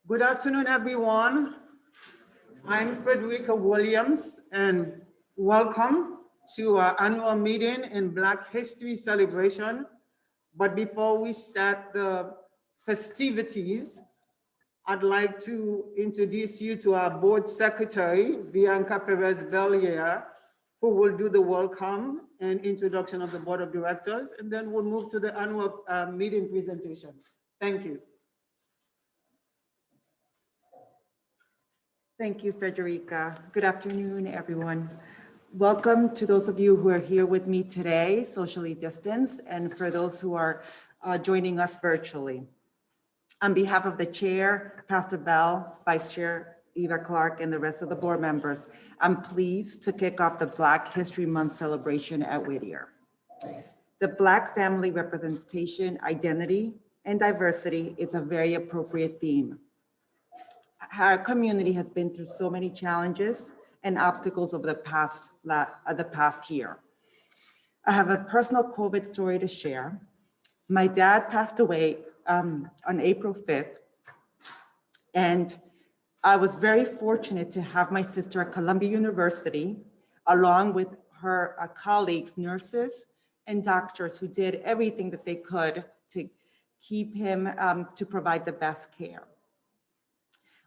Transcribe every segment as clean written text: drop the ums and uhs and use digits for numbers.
Good afternoon, everyone. I'm Frederica Williams, and welcome to our annual meeting in Black History Celebration. But before we start the festivities, I'd like to introduce you to our board secretary, Bianca Perez-Bellier, who will do the welcome and introduction of the board of directors, and then we'll move to the annual meeting presentation. Thank you. Thank you, Frederica. Good afternoon, everyone. Welcome to those of you who are here with me today, socially distanced, and for those who are joining us virtually. On behalf of the chair, Pastor Bell, Vice Chair Eva Clark, and the rest of the board members, I'm pleased to kick off the Black History Month celebration at Whittier. The Black family representation, identity, and diversity is a very appropriate theme. Our community has been through so many challenges and obstacles over the past year. I have a personal COVID story to share. My dad passed away on April 5th, and I was very fortunate to have my sister at Columbia University, along with her colleagues, nurses and doctors who did everything that they could to keep him, to provide the best care.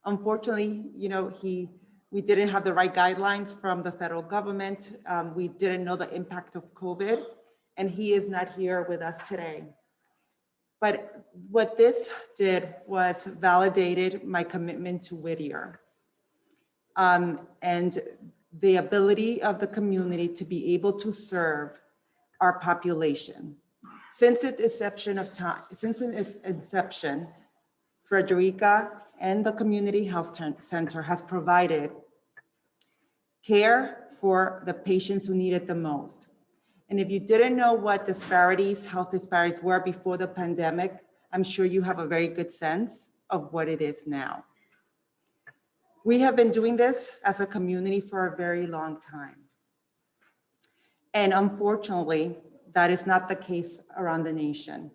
Unfortunately, we didn't have the right guidelines from the federal government. We didn't know the impact of COVID, and he is not here with us today. But what this did was validated my commitment to Whittier and the ability of the community to be able to serve our population. Since its inception, Frederica and the Community Health Center has provided care for the patients who need it the most. And if you didn't know what health disparities were before the pandemic, I'm sure you have a very good sense of what it is now. We have been doing this as a community for a very long time. And unfortunately, that is not the case around the nation.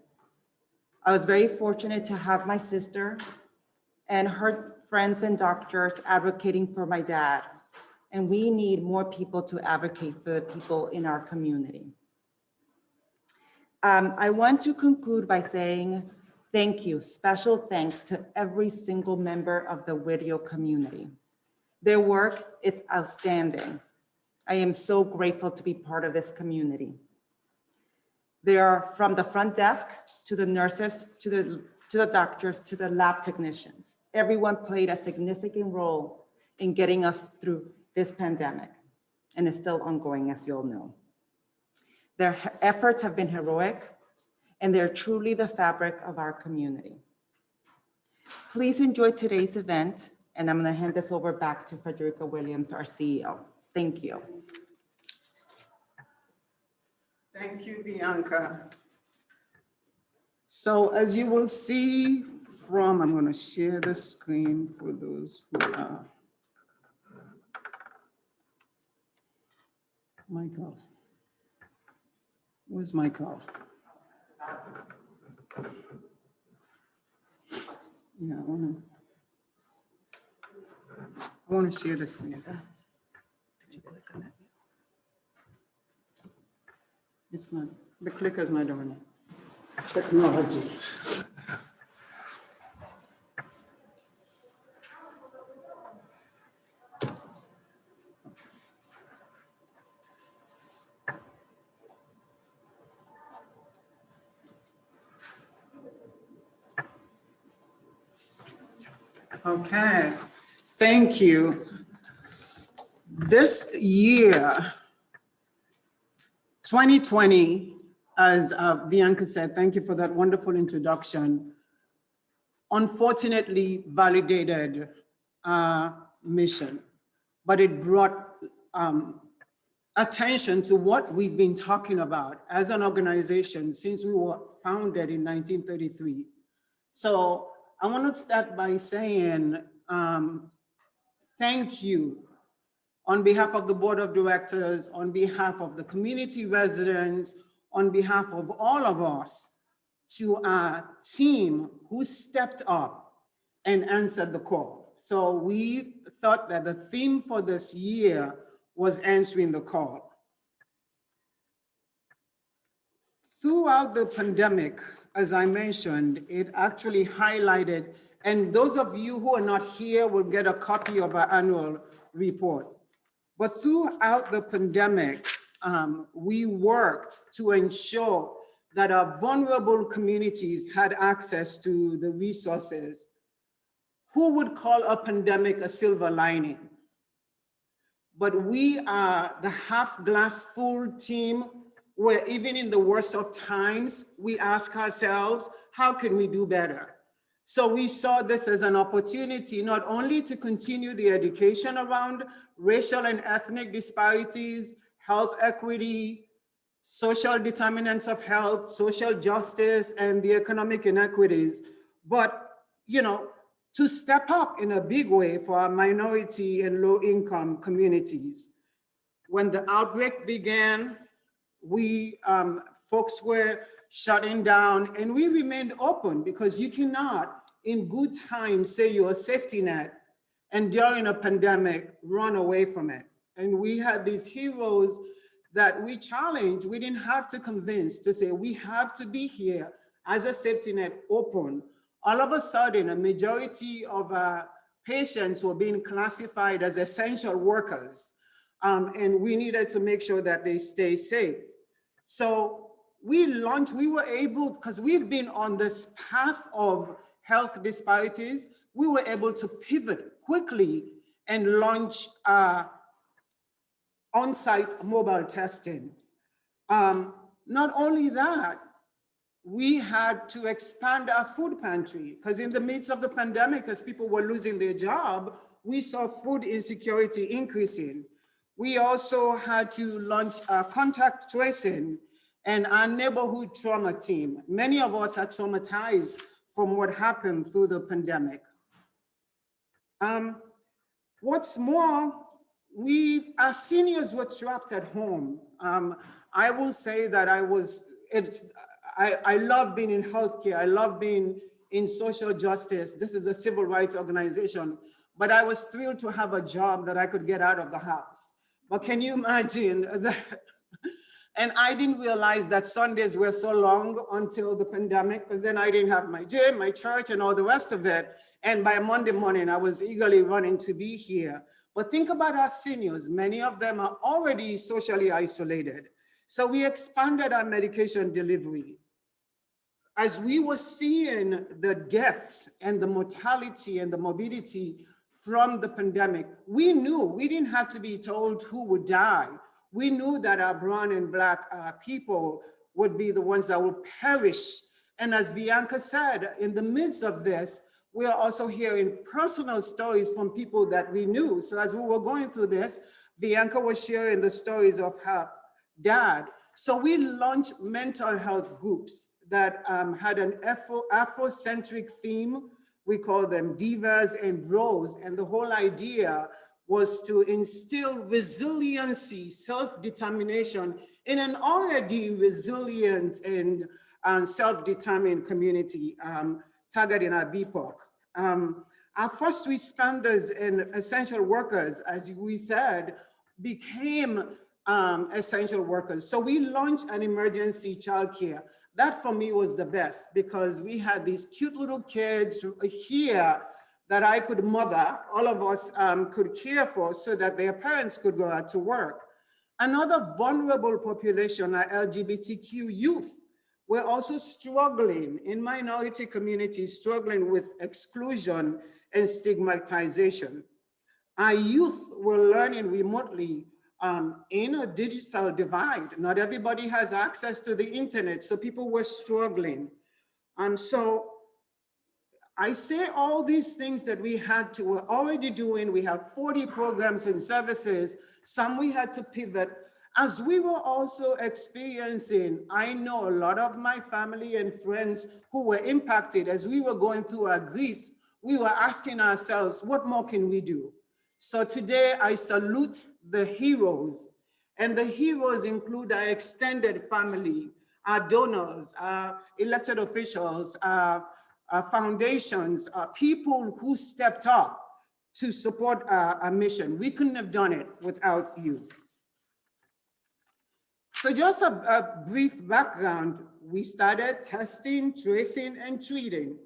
I was very fortunate to have my sister and her friends and doctors advocating for my dad. And we need more people to advocate for the people in our community. I want to conclude by saying thank you, special thanks to every single member of the Whittier community. Their work is outstanding. I am so grateful to be part of this community. They are from the front desk to the nurses, to the doctors, to the lab technicians. Everyone played a significant role in getting us through this pandemic, and it's still ongoing, as you all know. Their efforts have been heroic, and they're truly the fabric of our community. Please enjoy today's event, and I'm gonna hand this over back to Frederica Williams, our CEO. Thank you. Thank you, Bianca. So as you will see I'm going to share the screen for those who are. Michael, where's Michael? Yeah, I want to share the screen. Did you click on that? It's not, the clicker's not doing it. Technology. Okay, thank you. This year, 2020, as Bianca said, thank you for that wonderful introduction, unfortunately validated our mission, but it brought attention to what we've been talking about as an organization since we were founded in 1933. So I want to start by saying thank you on behalf of the board of directors, on behalf of the community residents, on behalf of all of us, to our team who stepped up and answered the call. So we thought that the theme for this year was answering the call. Throughout the pandemic, as I mentioned, it actually highlighted, and those of you who are not here will get a copy of our annual report. But throughout the pandemic, we worked to ensure that our vulnerable communities had access to the resources. Who would call a pandemic a silver lining? But we are the half glass full team, where even in the worst of times, we ask ourselves, how can we do better? So we saw this as an opportunity not only to continue the education around racial and ethnic disparities, health equity, social determinants of health, social justice, and the economic inequities, but to step up in a big way for our minority and low-income communities. When the outbreak began, folks were shutting down, and we remained open, because you cannot, in good times, say you're a safety net, and during a pandemic, run away from it. And we had these heroes that we challenged. We didn't have to convince to say, we have to be here as a safety net open. All of a sudden, a majority of patients were being classified as essential workers, and we needed to make sure that they stay safe. So we were able, because we've been on this path of health disparities, we were able to pivot quickly and launch on-site mobile testing. Not only that, we had to expand our food pantry, because in the midst of the pandemic, as people were losing their job, we saw food insecurity increasing. We also had to launch contact tracing and our neighborhood trauma team. Many of us are traumatized from what happened through the pandemic. What's more, our seniors were trapped at home. I will say that I love being in healthcare. I love being in social justice. This is a civil rights organization, but I was thrilled to have a job that I could get out of the house. But can you imagine that? And I didn't realize that Sundays were so long until the pandemic, because then I didn't have my gym, my church, and all the rest of it. And by Monday morning, I was eagerly running to be here. But think about our seniors. Many of them are already socially isolated. So we expanded our medication delivery. As we were seeing the deaths and the mortality and the morbidity from the pandemic, we knew we didn't have to be told who would die. We knew that our brown and black people would be the ones that would perish. And as Bianca said, in the midst of this, we are also hearing personal stories from people that we knew. So as we were going through this, Bianca was sharing the stories of her dad. So we launched mental health groups that had an Afrocentric theme. We call them divas and bros. And the whole idea was to instill resiliency, self-determination in an already resilient and self-determined community targeting our BIPOC. Our first responders and essential workers, as we said, became essential workers. So we launched an emergency childcare. That for me was the best, because we had these cute little kids here that I could mother, all of us could care for, so that their parents could go out to work. Another vulnerable population are LGBTQ youth. We're also struggling in minority communities, struggling with exclusion and stigmatization. Our youth were learning remotely in a digital divide. Not everybody has access to the internet, so people were struggling. So I say all these things that we're already doing. We have 40 programs and services. Some we had to pivot. As we were also experiencing, I know a lot of my family and friends who were impacted as we were going through our grief, we were asking ourselves, what more can we do? So today I salute the heroes, and the heroes include our extended family, our donors, our elected officials, foundations, people who stepped up to support our mission. We couldn't have done it without you. So just a brief background, we started testing, tracing, and treating.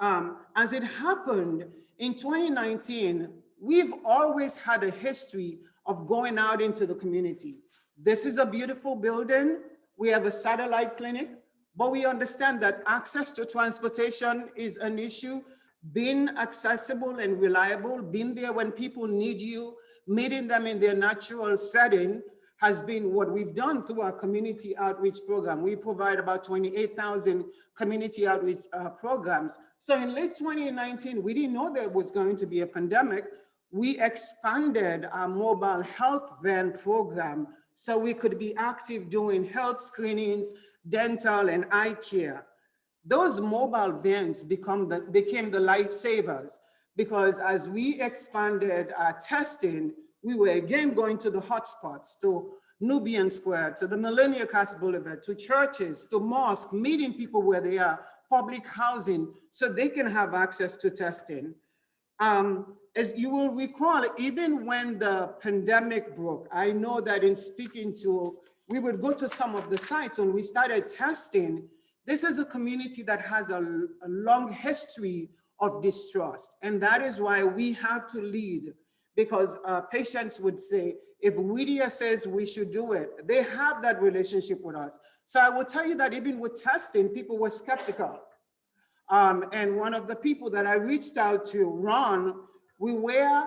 As it happened in 2019, we've always had a history of going out into the community. This is a beautiful building. We have a satellite clinic, but we understand that access to transportation is an issue. Being accessible and reliable, being there when people need you, meeting them in their natural setting has been what we've done through our community outreach program. We provide about 28,000 community outreach programs. So in late 2019, we didn't know there was going to be a pandemic. We expanded our mobile health van program so we could be active doing health screenings, dental, and eye care. Those mobile vans became the lifesavers, because as we expanded our testing, we were again going to the hotspots, to Nubian Square, to the Millennium Cast Boulevard, to churches, to mosques, meeting people where they are, public housing, so they can have access to testing. As you will recall, even when the pandemic broke, I know that in speaking to, we would go to some of the sites when we started testing. This is a community that has a long history of distrust. And that is why we have to lead, because patients would say, if WIDIA says we should do it, they have that relationship with us. So I will tell you that even with testing, people were skeptical. And one of the people that I reached out to, Ron, we were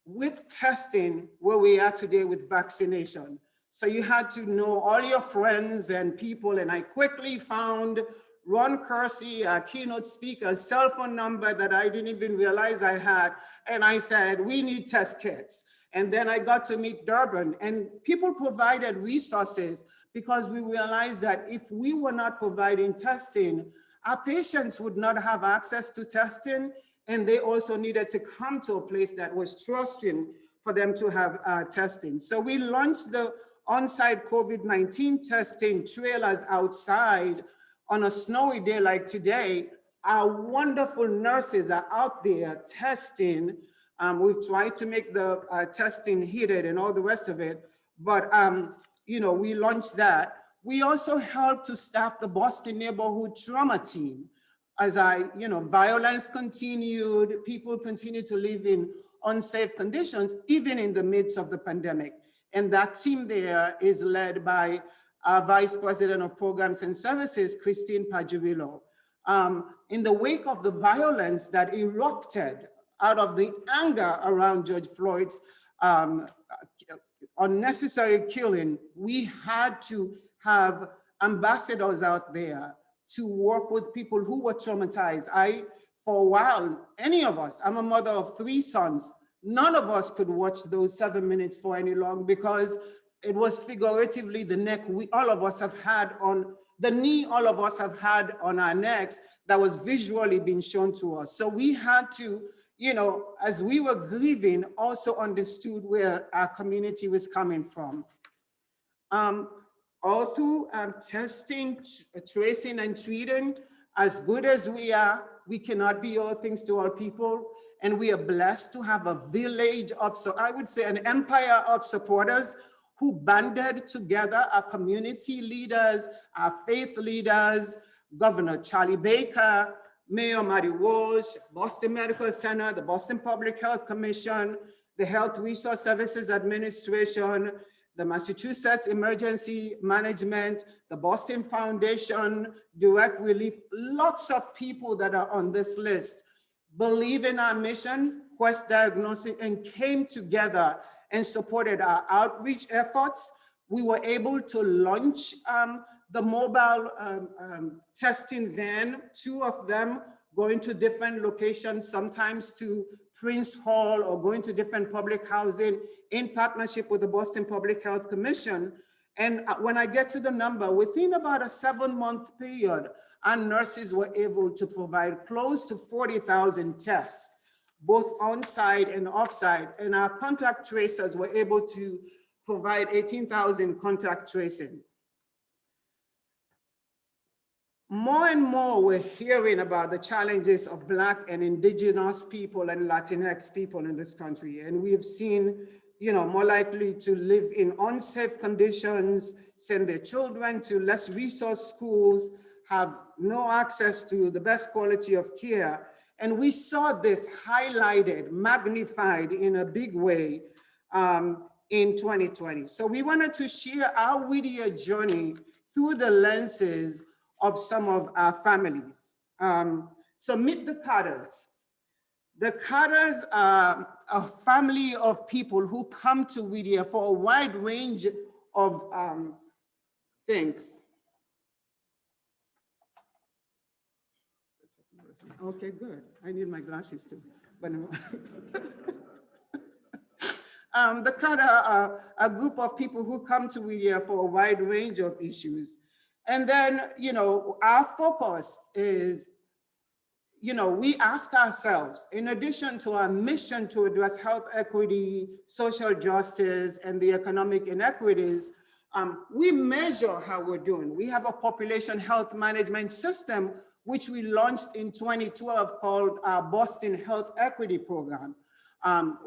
with testing where we are today with vaccination. So you had to know all your friends and people, and I quickly found Ron Coursey, a keynote speaker's cell phone number that I didn't even realize I had. And I said, we need test kits. And then I got to meet Durban, and people provided resources, because we realized that if we were not providing testing, our patients would not have access to testing, and they also needed to come to a place that was trusting for them to have testing. So we launched the on-site COVID-19 testing trailers outside on a snowy day like today. Our wonderful nurses are out there testing. We've tried to make the testing heated and all the rest of it, but you know, we launched that. We also helped to staff the Boston neighborhood trauma team. As violence continued, people continue to live in unsafe conditions, even in the midst of the pandemic. And that team there is led by our Vice President of Programs and Services, Christine Pajurillo. In the wake of the violence that erupted out of the anger around George Floyd's unnecessary killing, we had to have ambassadors out there to work with people who were traumatized. For a while, any of us, I'm a mother of 3 sons, none of us could watch those 7 minutes for any long, because it was figuratively the neck all of us have had on, the knee all of us have had on our necks that was visually being shown to us. So we had to, as we were grieving, also understood where our community was coming from. All through testing, tracing, and treating, as good as we are, we cannot be all things to all people. And we are blessed to have a village of, so I would say an empire of supporters who banded together, our community leaders, our faith leaders, Governor Charlie Baker, Mayor Matty Walsh, Boston Medical Center, the Boston Public Health Commission, the Health Resource Services Administration, the Massachusetts Emergency Management, the Boston Foundation, Direct Relief, lots of people that are on this list believe in our mission, Quest Diagnostics, and came together and supported our outreach efforts. We were able to launch the mobile testing van, 2 of them going to different locations, sometimes to Prince Hall or going to different public housing in partnership with the Boston Public Health Commission. And when I get to the number, within about a 7-month period, our nurses were able to provide close to 40,000 tests, both on-site and off-site. And our contact tracers were able to provide 18,000 contact tracing. more and more we're hearing about the challenges of Black and Indigenous people and Latinx people in this country. And we've seen, more likely to live in unsafe conditions, send their children to less resource schools, have no access to the best quality of care. And we saw this highlighted, magnified in a big way in 2020. So we wanted to share our Whittier journey through the lenses of some of our families. So meet the Carters. The Carters are a family of people who come to Whittier for a wide range of things. Okay, good. I need my glasses too. But no. The Carter are a group of people who come to Whittier for a wide range of issues. And then, our focus is, we ask ourselves, in addition to our mission to address health equity, social justice, and the economic inequities, we measure how we're doing. We have a population health management system, which we launched in 2012 called our Boston Health Equity Program.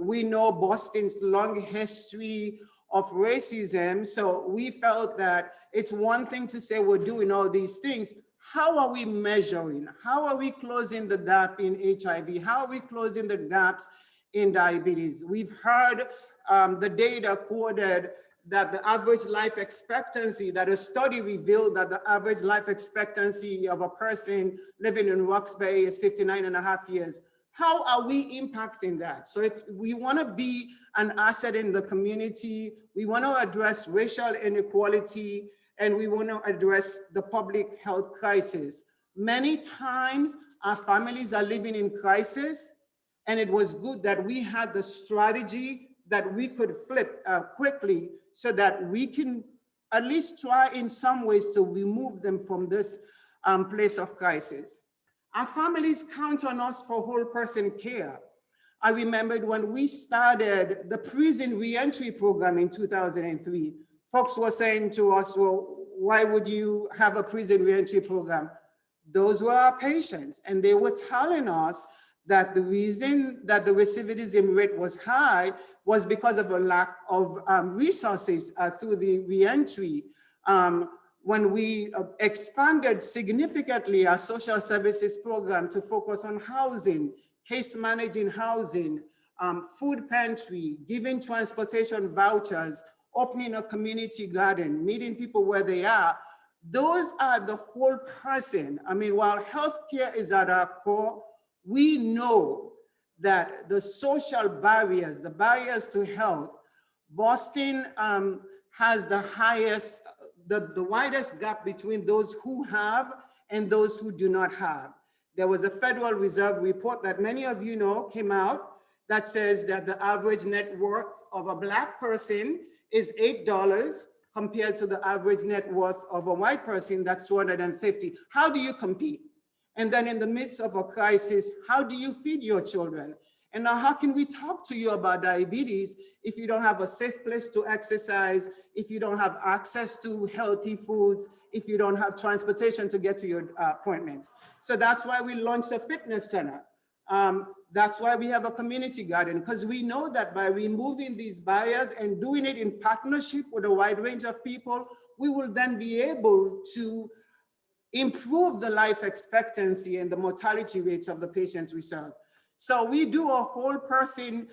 We know Boston's long history of racism, so we felt that it's one thing to say we're doing all these things. How are we measuring? How are we closing the gap in HIV? How are we closing the gaps in diabetes? We've heard the data quoted that the average life expectancy, that a study revealed that the average life expectancy of a person living in Roxbury is 59.5 years. How are we impacting that? So we want to be an asset in the community. We want to address racial inequality, and we want to address the public health crisis. Many times our families are living in crisis, and it was good that we had the strategy that we could flip quickly so that we can at least try in some ways to remove them from this place of crisis. Our families count on us for whole person care. I remembered when we started the prison reentry program in 2003, folks were saying to us, well, why would you have a prison reentry program? Those were our patients, and they were telling us that the reason that the recidivism rate was high was because of a lack of resources through the reentry. When we expanded significantly our social services program to focus on housing, case managing housing, food pantry, giving transportation vouchers, opening a community garden, meeting people where they are, those are the whole person. I mean, while healthcare is at our core, we know that the social barriers, the barriers to health, Boston has the highest, the widest gap between those who have and those who do not have. There was a Federal Reserve report that many of you know came out that says that the average net worth of a Black person is $8 compared to the average net worth of a white person, that's $250. How do you compete? And then in the midst of a crisis, how do you feed your children? And now how can we talk to you about diabetes if you don't have a safe place to exercise, if you don't have access to healthy foods, if you don't have transportation to get to your appointments? So that's why we launched a fitness center. That's why we have a community garden, because we know that by removing these barriers and doing it in partnership with a wide range of people, we will then be able to improve the life expectancy and the mortality rates of the patients we serve. So we do a whole person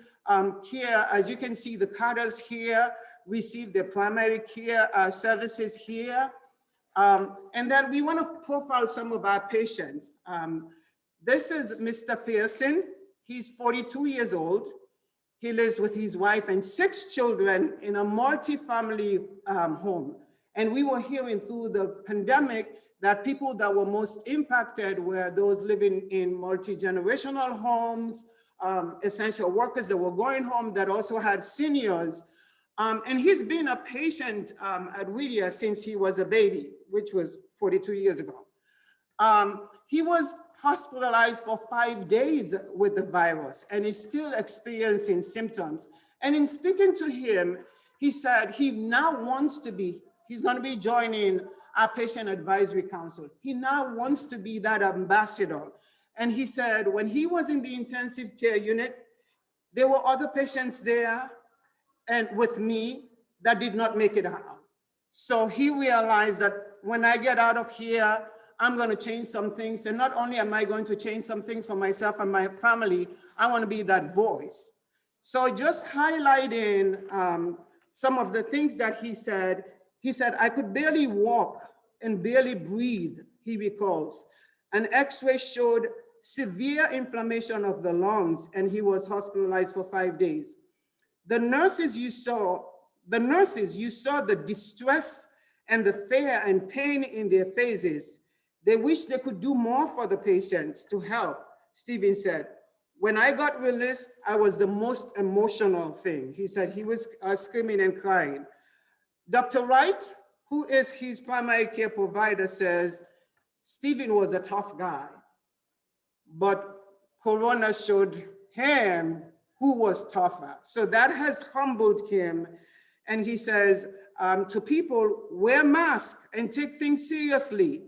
care. As you can see, the Carters here receive their primary care services here. And then we want to profile some of our patients. This is Mr. Pearson. He's 42 years old. He lives with his wife and 6 children in a multi-family home. And we were hearing through the pandemic that people that were most impacted were those living in multi-generational homes, essential workers that were going home that also had seniors. And he's been a patient at Whittier since he was a baby, which was 42 years ago. He was hospitalized for 5 days with the virus and is still experiencing symptoms. And in speaking to him, he said he now wants to be He's going to be joining our patient advisory council. He now wants to be that ambassador. And he said when he was in the intensive care unit, there were other patients there and with me that did not make it out. So he realized that when I get out of here, I'm going to change some things. And not only am I going to change some things for myself and my family, I want to be that voice. So just highlighting some of the things that he said, I could barely walk and barely breathe, he recalls. An x-ray showed severe inflammation of the lungs, and he was hospitalized for 5 days. The nurses, you saw the distress and the fear and pain in their faces. They wish they could do more for the patients to help, Stephen said. When I got released, I was the most emotional thing. He said he was screaming and crying. Dr. Wright, who is his primary care provider, says, Stephen was a tough guy, but Corona showed him who was tougher. So that has humbled him. And he says to people, wear masks and take things seriously.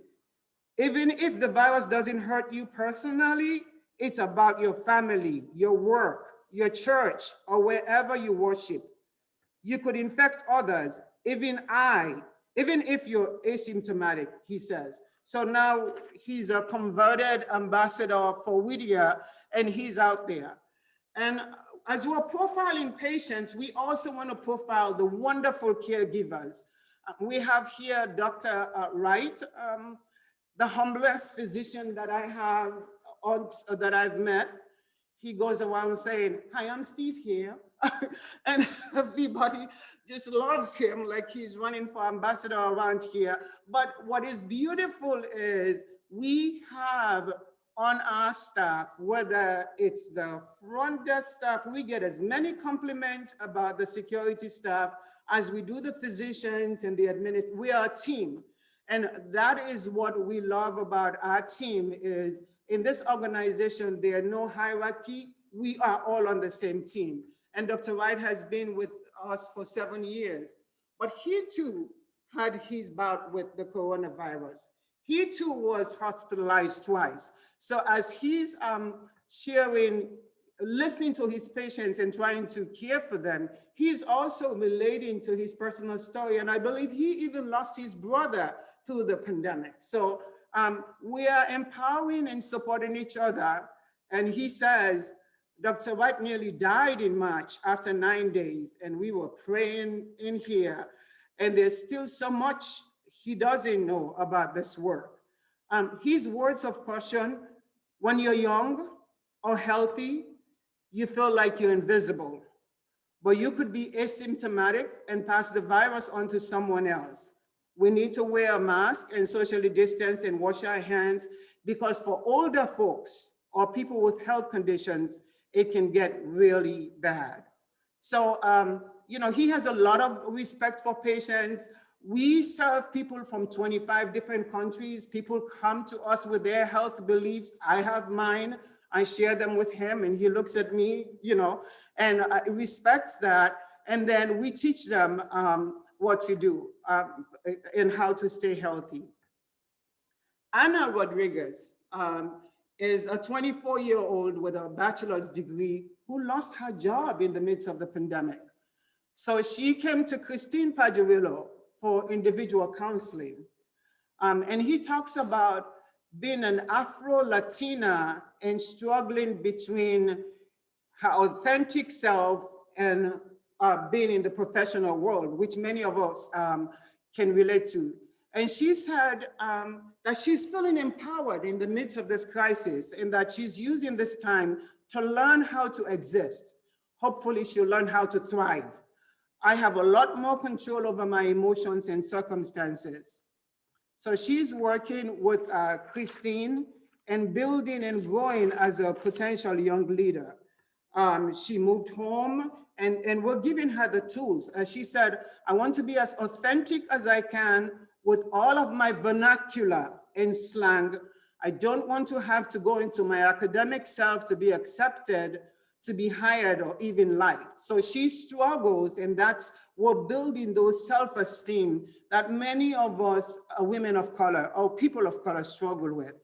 Even if the virus doesn't hurt you personally, it's about your family, your work, your church, or wherever you worship. You could infect others, even if you're asymptomatic, he says. So now he's a converted ambassador for Whittier, and he's out there. And as we're profiling patients, we also want to profile the wonderful caregivers. We have here Dr. Wright, the humblest physician that I have that I've met. He goes around saying, hi, I'm Steve here. And everybody just loves him like he's running for ambassador around here. But what is beautiful is we have on our staff, whether it's the front desk staff, we get as many compliments about the security staff as we do the physicians and the administrators. We are a team. And that is what we love about our team is in this organization, there are no hierarchy. We are all on the same team. And Dr. Wright has been with us for 7 years, but he too had his bout with the coronavirus. He too was hospitalized twice. So as he's sharing, listening to his patients and trying to care for them, he's also relating to his personal story. And I believe he even lost his brother through the pandemic. So we are empowering and supporting each other. And he says, Dr. White nearly died in March after 9 days, and we were praying in here. And there's still so much he doesn't know about this work. His words of caution, when you're young or healthy, you feel like you're invisible, but you could be asymptomatic and pass the virus on to someone else. We need to wear a mask and socially distance and wash our hands, because for older folks or people with health conditions, it can get really bad. So, he has a lot of respect for patients. We serve people from 25 different countries. People come to us with their health beliefs. I have mine. I share them with him, and he looks at me, and respects that. And then we teach them what to do and how to stay healthy. Ana Rodriguez is a 24-year-old with a bachelor's degree who lost her job in the midst of the pandemic. So she came to Christine Pajarillo for individual counseling. And he talks about being an Afro-Latina and struggling between her authentic self and being in the professional world, which many of us can relate to. And she said that she's feeling empowered in the midst of this crisis, and that she's using this time to learn how to exist. Hopefully she'll learn how to thrive. I have a lot more control over my emotions and circumstances. So she's working with Christine and building and growing as a potential young leader. She moved home, and we're giving her the tools. She said, I want to be as authentic as I can with all of my vernacular and slang. I don't want to have to go into my academic self to be accepted, to be hired or even liked. So she struggles, and that's we're building those self-esteem that many of us women of color or people of color struggle with.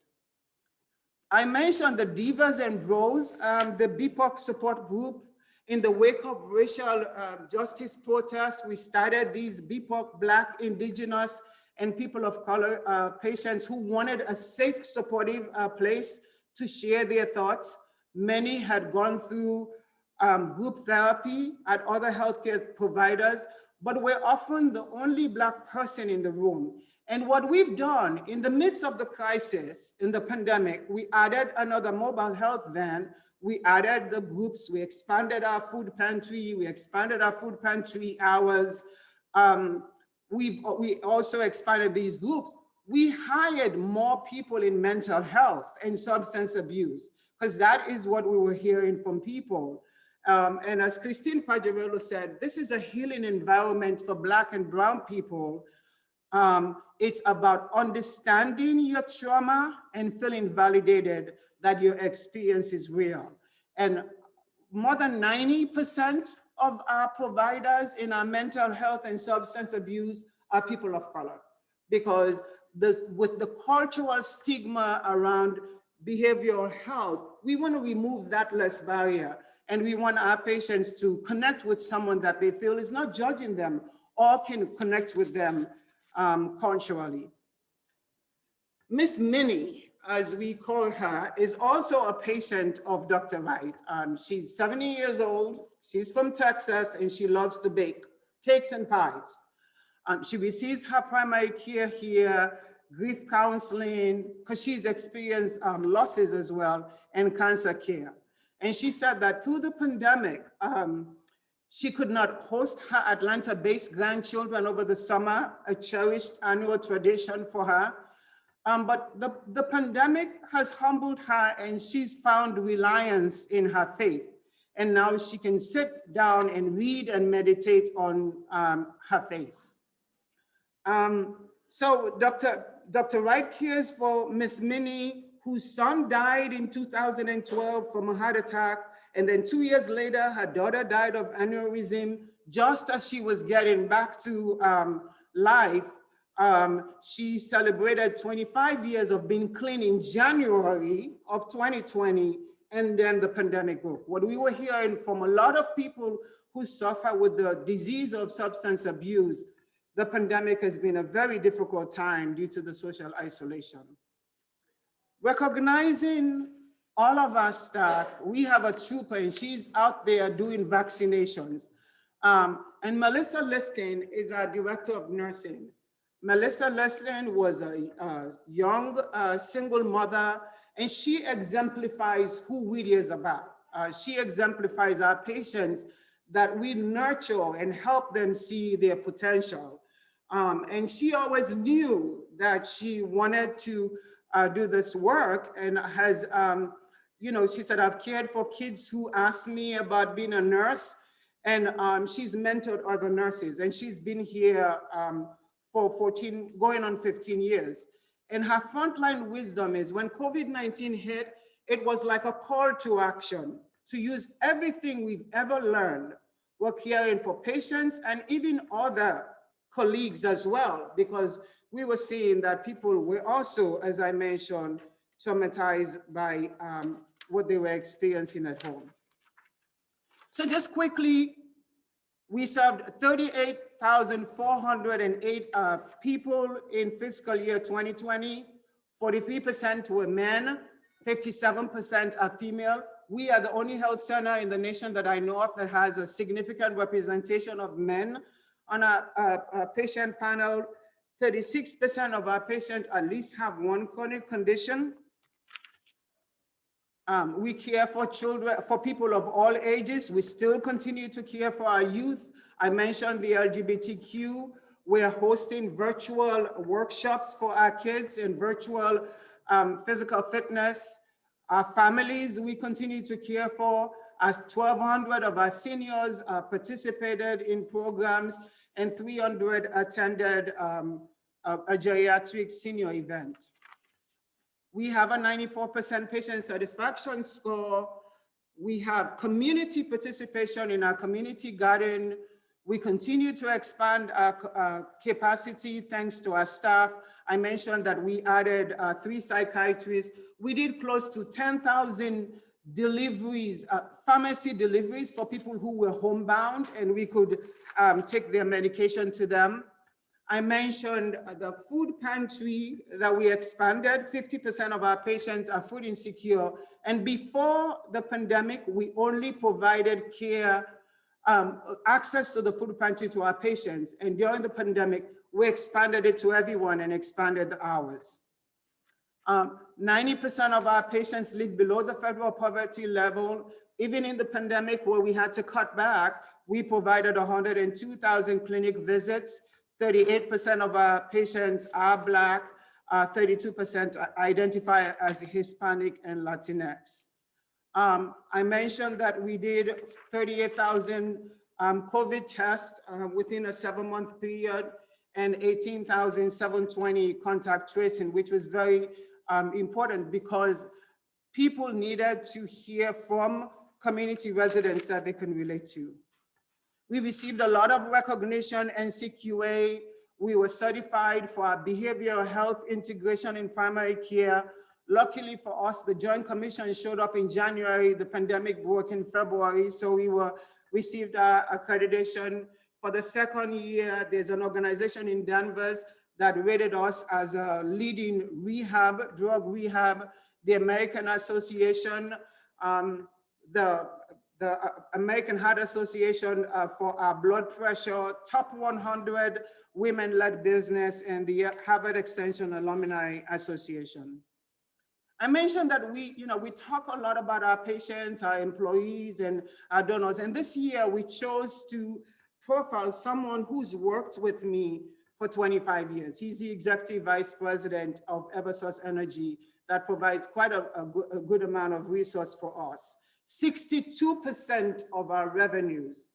I mentioned the Divas and Bros, the BIPOC support group. In the wake of racial justice protests, we started these BIPOC, Black, Indigenous, and people of color patients who wanted a safe, supportive place to share their thoughts. Many had gone through group therapy at other healthcare providers, but we're often the only Black person in the room. And what we've done in the midst of the crisis, in the pandemic, we added another mobile health van. We added the groups, we expanded our food pantry, we expanded our food pantry hours. We also expanded these groups. We hired more people in mental health and substance abuse, because that is what we were hearing from people. And as Christine Pagliarello said, this is a healing environment for Black and Brown people. It's about understanding your trauma and feeling validated that your experience is real. And more than 90% of our providers in our mental health and substance abuse are people of color, because with the cultural stigma around behavioral health, we want to remove that less barrier. And we want our patients to connect with someone that they feel is not judging them or can connect with them culturally. Miss Minnie, as we call her, is also a patient of Dr. Wright. She's 70 years old, she's from Texas, and she loves to bake cakes and pies. She receives her primary care here, grief counseling, because she's experienced losses as well, and cancer care. And she said that through the pandemic, she could not host her Atlanta-based grandchildren over the summer, a cherished annual tradition for her. But the pandemic has humbled her, and she's found reliance in her faith. And now she can sit down and read and meditate on her faith. So Dr. Wright cares for Miss Minnie, whose son died in 2012 from a heart attack. And then 2 years later, her daughter died of aneurysm. Just as she was getting back to life, she celebrated 25 years of being clean in January of 2020, and then the pandemic broke. What we were hearing from a lot of people who suffer with the disease of substance abuse, the pandemic has been a very difficult time due to the social isolation. Recognizing all of our staff, we have a trooper, and she's out there doing vaccinations. And Melissa Liston is our director of nursing. Melissa Liston was a young single mother, and she exemplifies who WIDI is about. She exemplifies our patients that we nurture and help them see their potential. And she always knew that she wanted to do this work, and has, she said, I've cared for kids who asked me about being a nurse, and she's mentored other nurses, and she's been here for 14, going on 15 years. And her frontline wisdom is when COVID-19 hit, it was like a call to action to use everything we've ever learned. We're caring for patients and even other colleagues as well, because we were seeing that people were also, as I mentioned, traumatized by what they were experiencing at home. So just quickly, we served 38,408 people in fiscal year 2020. 43% were men, 57% are female. We are the only health center in the nation that I know of that has a significant representation of men on our patient panel. 36% of our patients at least have one chronic condition. We care for children, for people of all ages. We still continue to care for our youth. I mentioned the LGBTQ. We're hosting virtual workshops for our kids and virtual physical fitness. Our families, we continue to care for. As 1,200 of our seniors participated in programs, and 300 attended a geriatric senior event. We have a 94% patient satisfaction score. We have community participation in our community garden. We continue to expand our capacity thanks to our staff. I mentioned that we added 3 psychiatrists. We did close to 10,000 deliveries, pharmacy deliveries for people who were homebound, and we could take their medication to them. I mentioned the food pantry that we expanded. 50% of our patients are food insecure. And before the pandemic, we only provided care, access to the food pantry to our patients. And during the pandemic, we expanded it to everyone and expanded the hours. 90% of our patients live below the federal poverty level. Even in the pandemic where we had to cut back, we provided 102,000 clinic visits. 38% of our patients are Black, 32% identify as Hispanic and Latinx. I mentioned that we did 38,000 COVID tests within a 7-month period and 18,720 contact tracing, which was very important because people needed to hear from community residents that they can relate to. We received a lot of recognition, NCQA. We were certified for our behavioral health integration in primary care. Luckily for us, the Joint Commission showed up in January. The pandemic broke in February, so we received our accreditation. For the second year, there's an organization in Denver that rated us as a leading rehab, drug rehab. The American Association, the American Heart Association for our blood pressure, top 100 women-led business, and the Harvard Extension Alumni Association. I mentioned that we talk a lot about our patients, our employees, and our donors. And this year we chose to profile someone who's worked with me for 25 years. He's the executive vice president of Eversource Energy that provides quite a good amount of resource for us. 62% of our revenues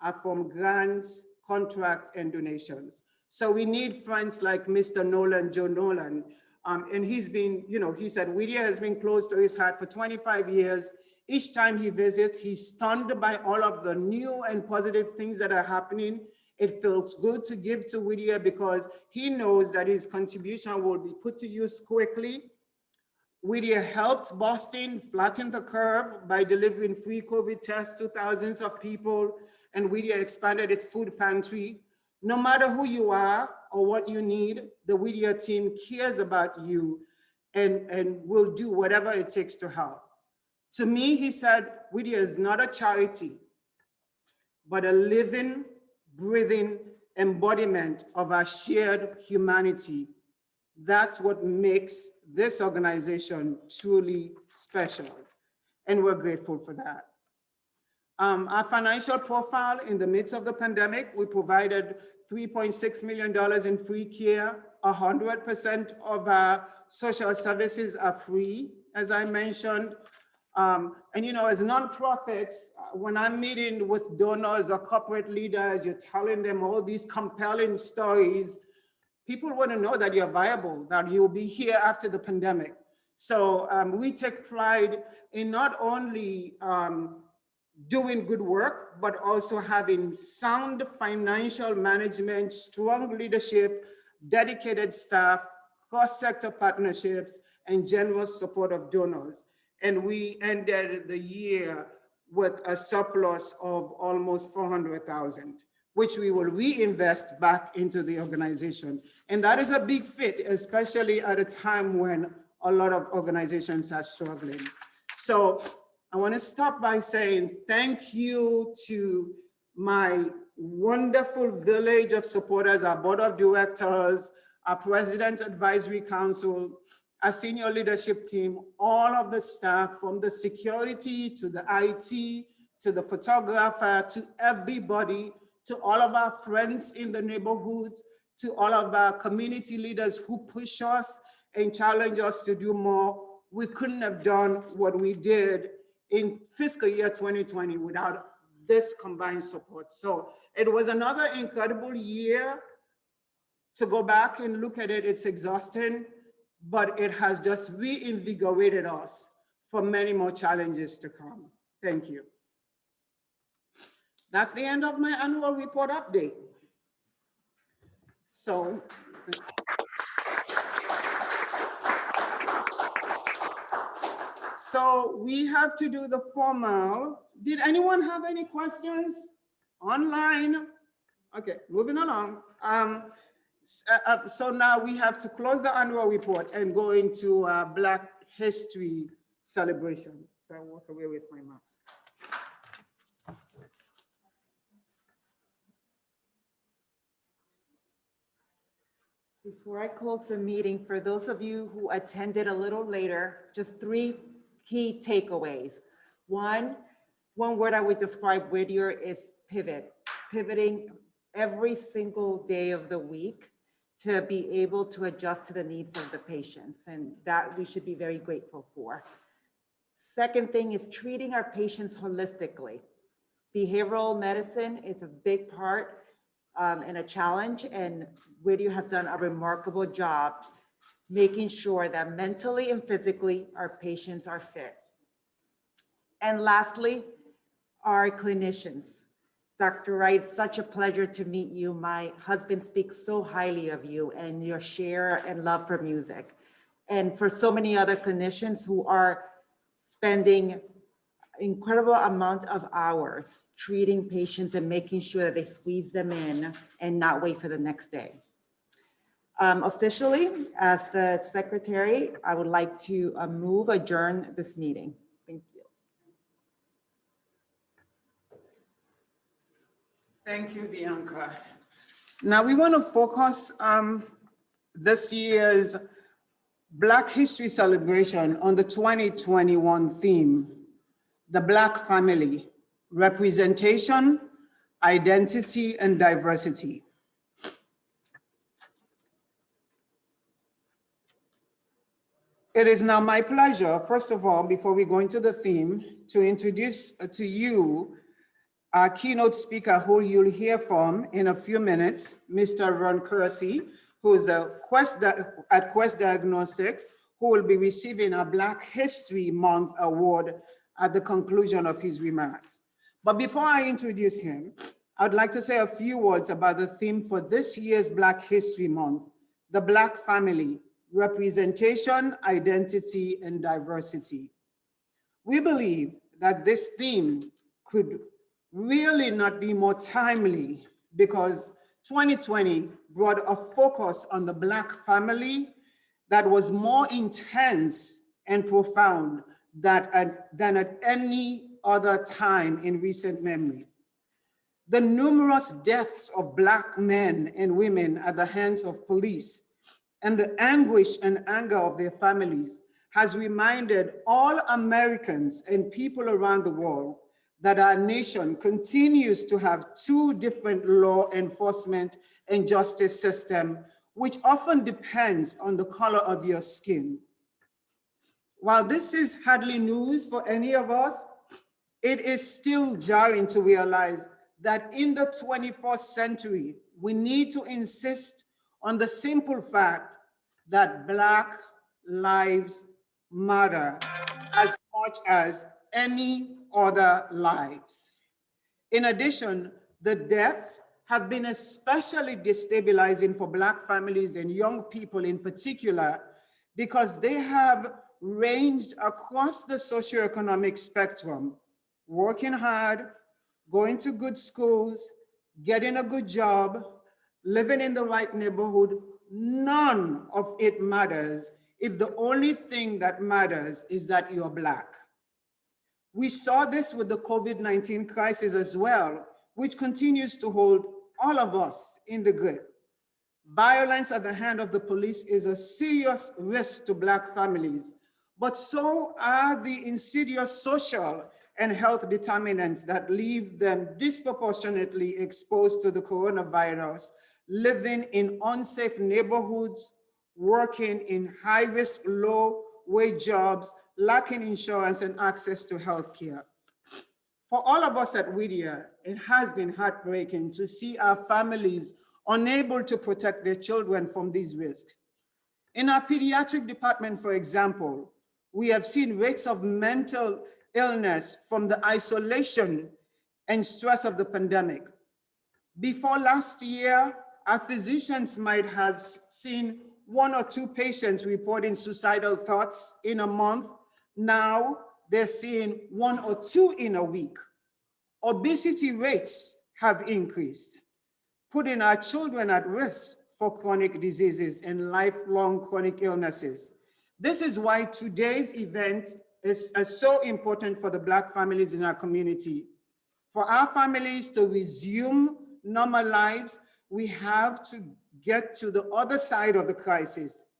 are from grants, contracts, and donations. So we need friends like Mr. Nolan, Joe Nolan. And he's been, he said Whittier has been close to his heart for 25 years. Each time he visits, he's stunned by all of the new and positive things that are happening. It feels good to give to Whittier because he knows that his contribution will be put to use quickly. Whittier helped Boston flatten the curve by delivering free COVID tests to thousands of people, and Whittier expanded its food pantry. No matter who you are or what you need, the Whittier team cares about you and will do whatever it takes to help. To me, he said, Whittier is not a charity, but a living, breathing embodiment of our shared humanity. That's what makes this organization truly special, and we're grateful for that. Our financial profile in the midst of the pandemic, we provided $3.6 million in free care. 100% of our social services are free, as I mentioned. And as nonprofits, when I'm meeting with donors or corporate leaders, you're telling them all these compelling stories. People want to know that you're viable, that you'll be here after the pandemic. So we take pride in not only doing good work, but also having sound financial management, strong leadership, dedicated staff, cross-sector partnerships, and generous support of donors. And we ended the year with a surplus of almost $400,000, which we will reinvest back into the organization. And that is a big fit, especially at a time when a lot of organizations are struggling. So I want to stop by saying thank you to my wonderful village of supporters, our board of directors, our president's advisory council, our senior leadership team, all of the staff, from the security to the IT, to the photographer, to everybody, to all of our friends in the neighborhoods, to all of our community leaders who push us and challenge us to do more. We couldn't have done what we did in fiscal year 2020 without this combined support. So it was another incredible year. To go back and look at it, it's exhausting, but it has just reinvigorated us for many more challenges to come. Thank you. That's the end of my annual report update. So, we have to do the formal. Did anyone have any questions online? Okay, moving along. So now we have to close the annual report and go into Black History celebration. So I walk away with my mask. Before I close the meeting, for those of you who attended a little later, just 3 key takeaways. One word I would describe Whittier is pivot, pivoting every single day of the week to be able to adjust to the needs of the patients, and that we should be very grateful for. Second thing is treating our patients holistically. Behavioral medicine is a big part and a challenge, and Whittier has done a remarkable job making sure that mentally and physically our patients are fit. And lastly, our clinicians. Dr. Wright, such a pleasure to meet you. My husband speaks so highly of you and your share and love for music. And for so many other clinicians who are spending incredible amount of hours treating patients and making sure that they squeeze them in and not wait for the next day. Officially, as the secretary, I would like to adjourn this meeting. Thank you. Thank you, Bianca. Now we want to focus this year's Black History celebration on the 2021 theme, the Black family, representation, identity, and diversity. It is now my pleasure, first of all, before we go into the theme, to introduce to you our keynote speaker who you'll hear from in a few minutes, Mr. Ron Coursey, who is at Quest Diagnostics, who will be receiving a Black History Month award at the conclusion of his remarks. But before I introduce him, I'd like to say a few words about the theme for this year's Black History Month, the Black family, representation, identity, and diversity. We believe that this theme could really not be more timely because 2020 brought a focus on the Black family that was more intense and profound than at any other time in recent memory. The numerous deaths of Black men and women at the hands of police and the anguish and anger of their families has reminded all Americans and people around the world that our nation continues to have 2 different law enforcement and justice systems, which often depends on the color of your skin. While this is hardly news for any of us, it is still jarring to realize that in the 21st century, we need to insist on the simple fact that Black lives matter as much as any other lives. In addition, the deaths have been especially destabilizing for Black families and young people in particular because they have ranged across the socioeconomic spectrum, working hard, going to good schools, getting a good job, living in the right neighborhood. None of it matters if the only thing that matters is that you're Black. We saw this with the COVID-19 crisis as well, which continues to hold all of us in the grip. Violence at the hand of the police is a serious risk to Black families, but so are the insidious social and health determinants that leave them disproportionately exposed to the coronavirus, living in unsafe neighborhoods, working in high-risk, low-wage jobs, lacking insurance and access to health care. For all of us at Whittier, it has been heartbreaking to see our families unable to protect their children from these risks. In our pediatric department, for example, we have seen rates of mental illness from the isolation and stress of the pandemic. Before last year, our physicians might have seen 1 or 2 patients reporting suicidal thoughts in a month. Now they're seeing 1 or 2 in a week. Obesity rates have increased, putting our children at risk for chronic diseases and lifelong chronic illnesses. This is why today's event is so important for the Black families in our community. For our families to resume normal lives, we have to get to the other side of the crisis.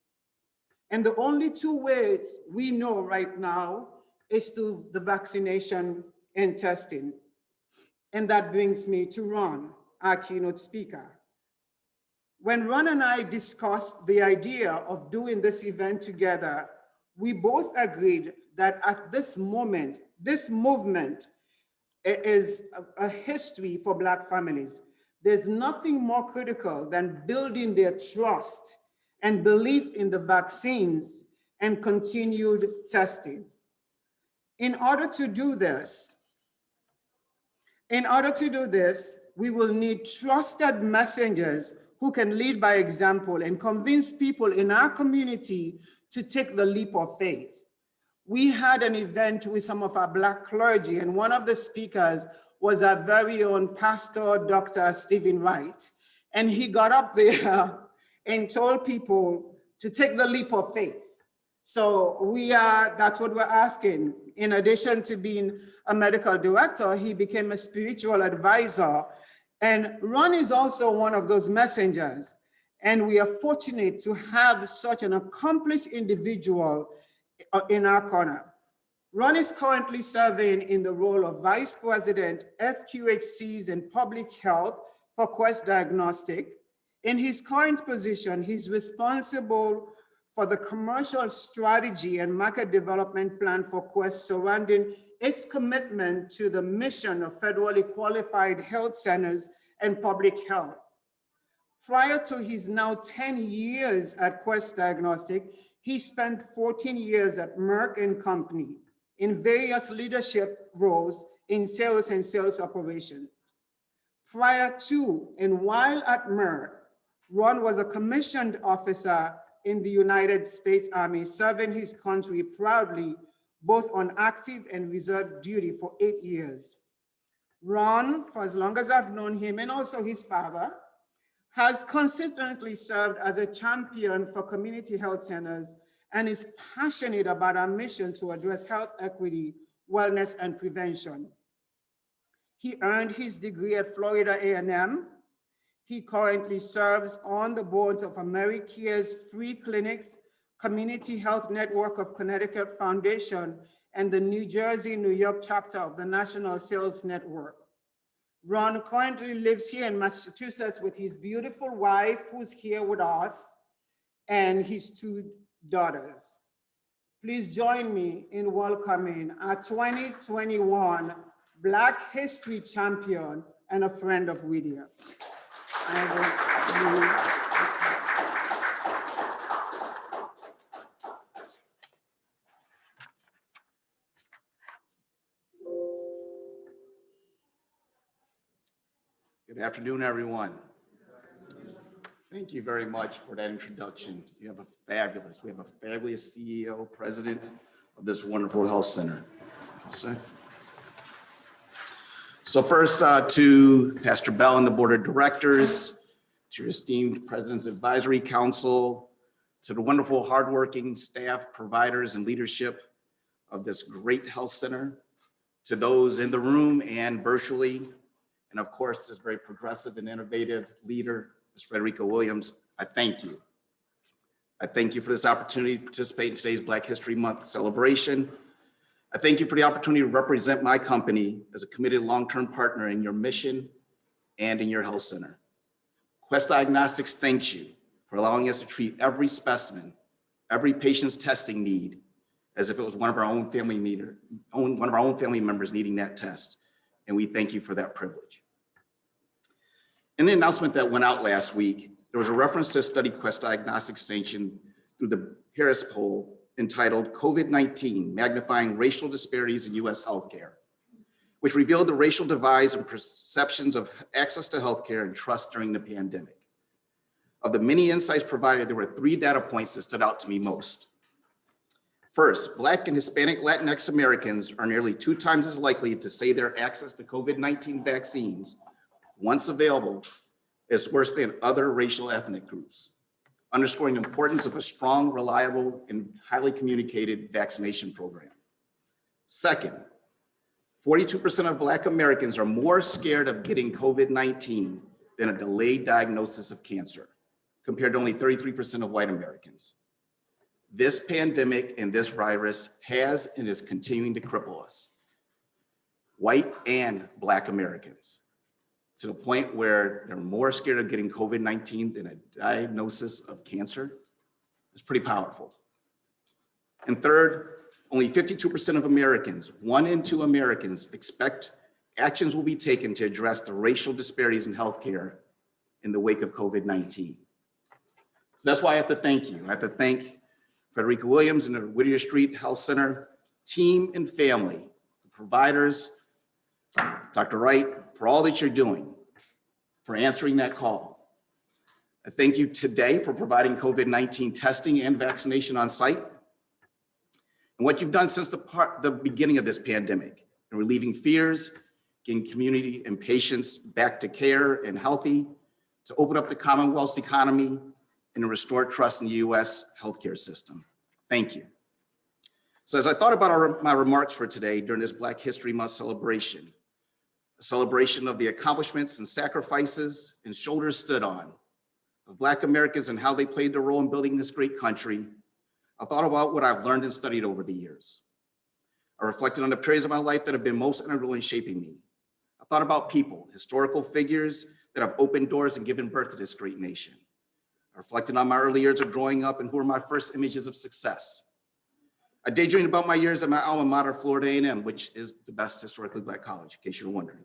And the only 2 ways we know right now is through the vaccination and testing. And that brings me to Ron, our keynote speaker. When Ron and I discussed the idea of doing this event together, we both agreed that at this moment, this movement is a history for Black families. There's nothing more critical than building their trust and belief in the vaccines and continued testing. In order to do this, we will need trusted messengers who can lead by example and convince people in our community to take the leap of faith. We had an event with some of our Black clergy, and one of the speakers was our very own pastor, Dr. Stephen Wright. And he got up there and told people to take the leap of faith. So that's what we're asking. In addition to being a medical director, he became a spiritual advisor. And Ron is also one of those messengers. And we are fortunate to have such an accomplished individual in our corner. Ron is currently serving in the role of Vice President, FQHCs and Public Health for Quest Diagnostics. In his current position, he's responsible for the commercial strategy and market development plan for Quest surrounding its commitment to the mission of federally qualified health centers and public health. Prior to his now 10 years at Quest Diagnostics, he spent 14 years at Merck & Company in various leadership roles in sales and sales operations. Prior to and while at Merck, Ron was a commissioned officer in the United States Army, serving his country proudly, both on active and reserve duty for 8 years. Ron, for as long as I've known him, and also his father, has consistently served as a champion for community health centers and is passionate about our mission to address health equity, wellness, and prevention. He earned his degree at Florida A&M. He currently serves on the boards of AmeriCare's Free Clinics, Community Health Network of Connecticut Foundation, and the New Jersey, New York chapter of the National Sales Network. Ron currently lives here in Massachusetts with his beautiful wife, who's here with us, and his 2 daughters. Please join me in welcoming our 2021 Black History Champion and a friend of Whittier. Good afternoon, everyone. Thank you very much for that introduction. We have a fabulous CEO, president of this wonderful health center. So first to Pastor Bell and the board of directors, to your esteemed President's Advisory Council, to the wonderful hardworking staff, providers, and leadership of this great health center, to those in the room and virtually, and of course, this very progressive and innovative leader, Ms. Frederica Williams, I thank you. I thank you for this opportunity to participate in today's Black History Month celebration. I thank you for the opportunity to represent my company as a committed long-term partner in your mission and in your health center. Quest Diagnostics thanks you for allowing us to treat every specimen, every patient's testing need, as if it was one of our own family members needing that test. And we thank you for that privilege. In the announcement that went out last week, there was a reference to a study Quest Diagnostics sanctioned through the Harris poll entitled COVID-19, Magnifying Racial Disparities in US Healthcare, which revealed the racial divides and perceptions of access to healthcare and trust during the pandemic. Of the many insights provided, there were 3 data points that stood out to me most. First, Black and Hispanic Latinx Americans are nearly 2 times as likely to say their access to COVID-19 vaccines, once available, is worse than other racial ethnic groups, underscoring the importance of a strong, reliable, and highly communicated vaccination program. Second, 42% of Black Americans are more scared of getting COVID-19 than a delayed diagnosis of cancer, compared to only 33% of white Americans. This pandemic and this virus has and is continuing to cripple us, white and Black Americans, to the point where they're more scared of getting COVID-19 than a diagnosis of cancer. It's pretty powerful. And third, only 52% of Americans, 1 in 2 Americans, expect actions will be taken to address the racial disparities in healthcare in the wake of COVID-19. So that's why I have to thank you. I have to thank Frederica Williams and the Whittier Street Health Center team and family, the providers, Dr. Wright, for all that you're doing, for answering that call. I thank you today for providing COVID-19 testing and vaccination on site, and what you've done since the beginning of this pandemic, and relieving fears, getting community and patients back to care and healthy, to open up the Commonwealth's economy, and to restore trust in the US healthcare system. Thank you. So as I thought about my remarks for today during this Black History Month celebration, a celebration of the accomplishments and sacrifices and shoulders stood on of Black Americans and how they played their role in building this great country, I thought about what I've learned and studied over the years. I reflected on the periods of my life that have been most integral in shaping me. I thought about people, historical figures that have opened doors and given birth to this great nation. I reflected on my early years of growing up and who were my first images of success. I daydreamed about my years at my alma mater, Florida A&M, which is the best historically Black college, in case you were wondering.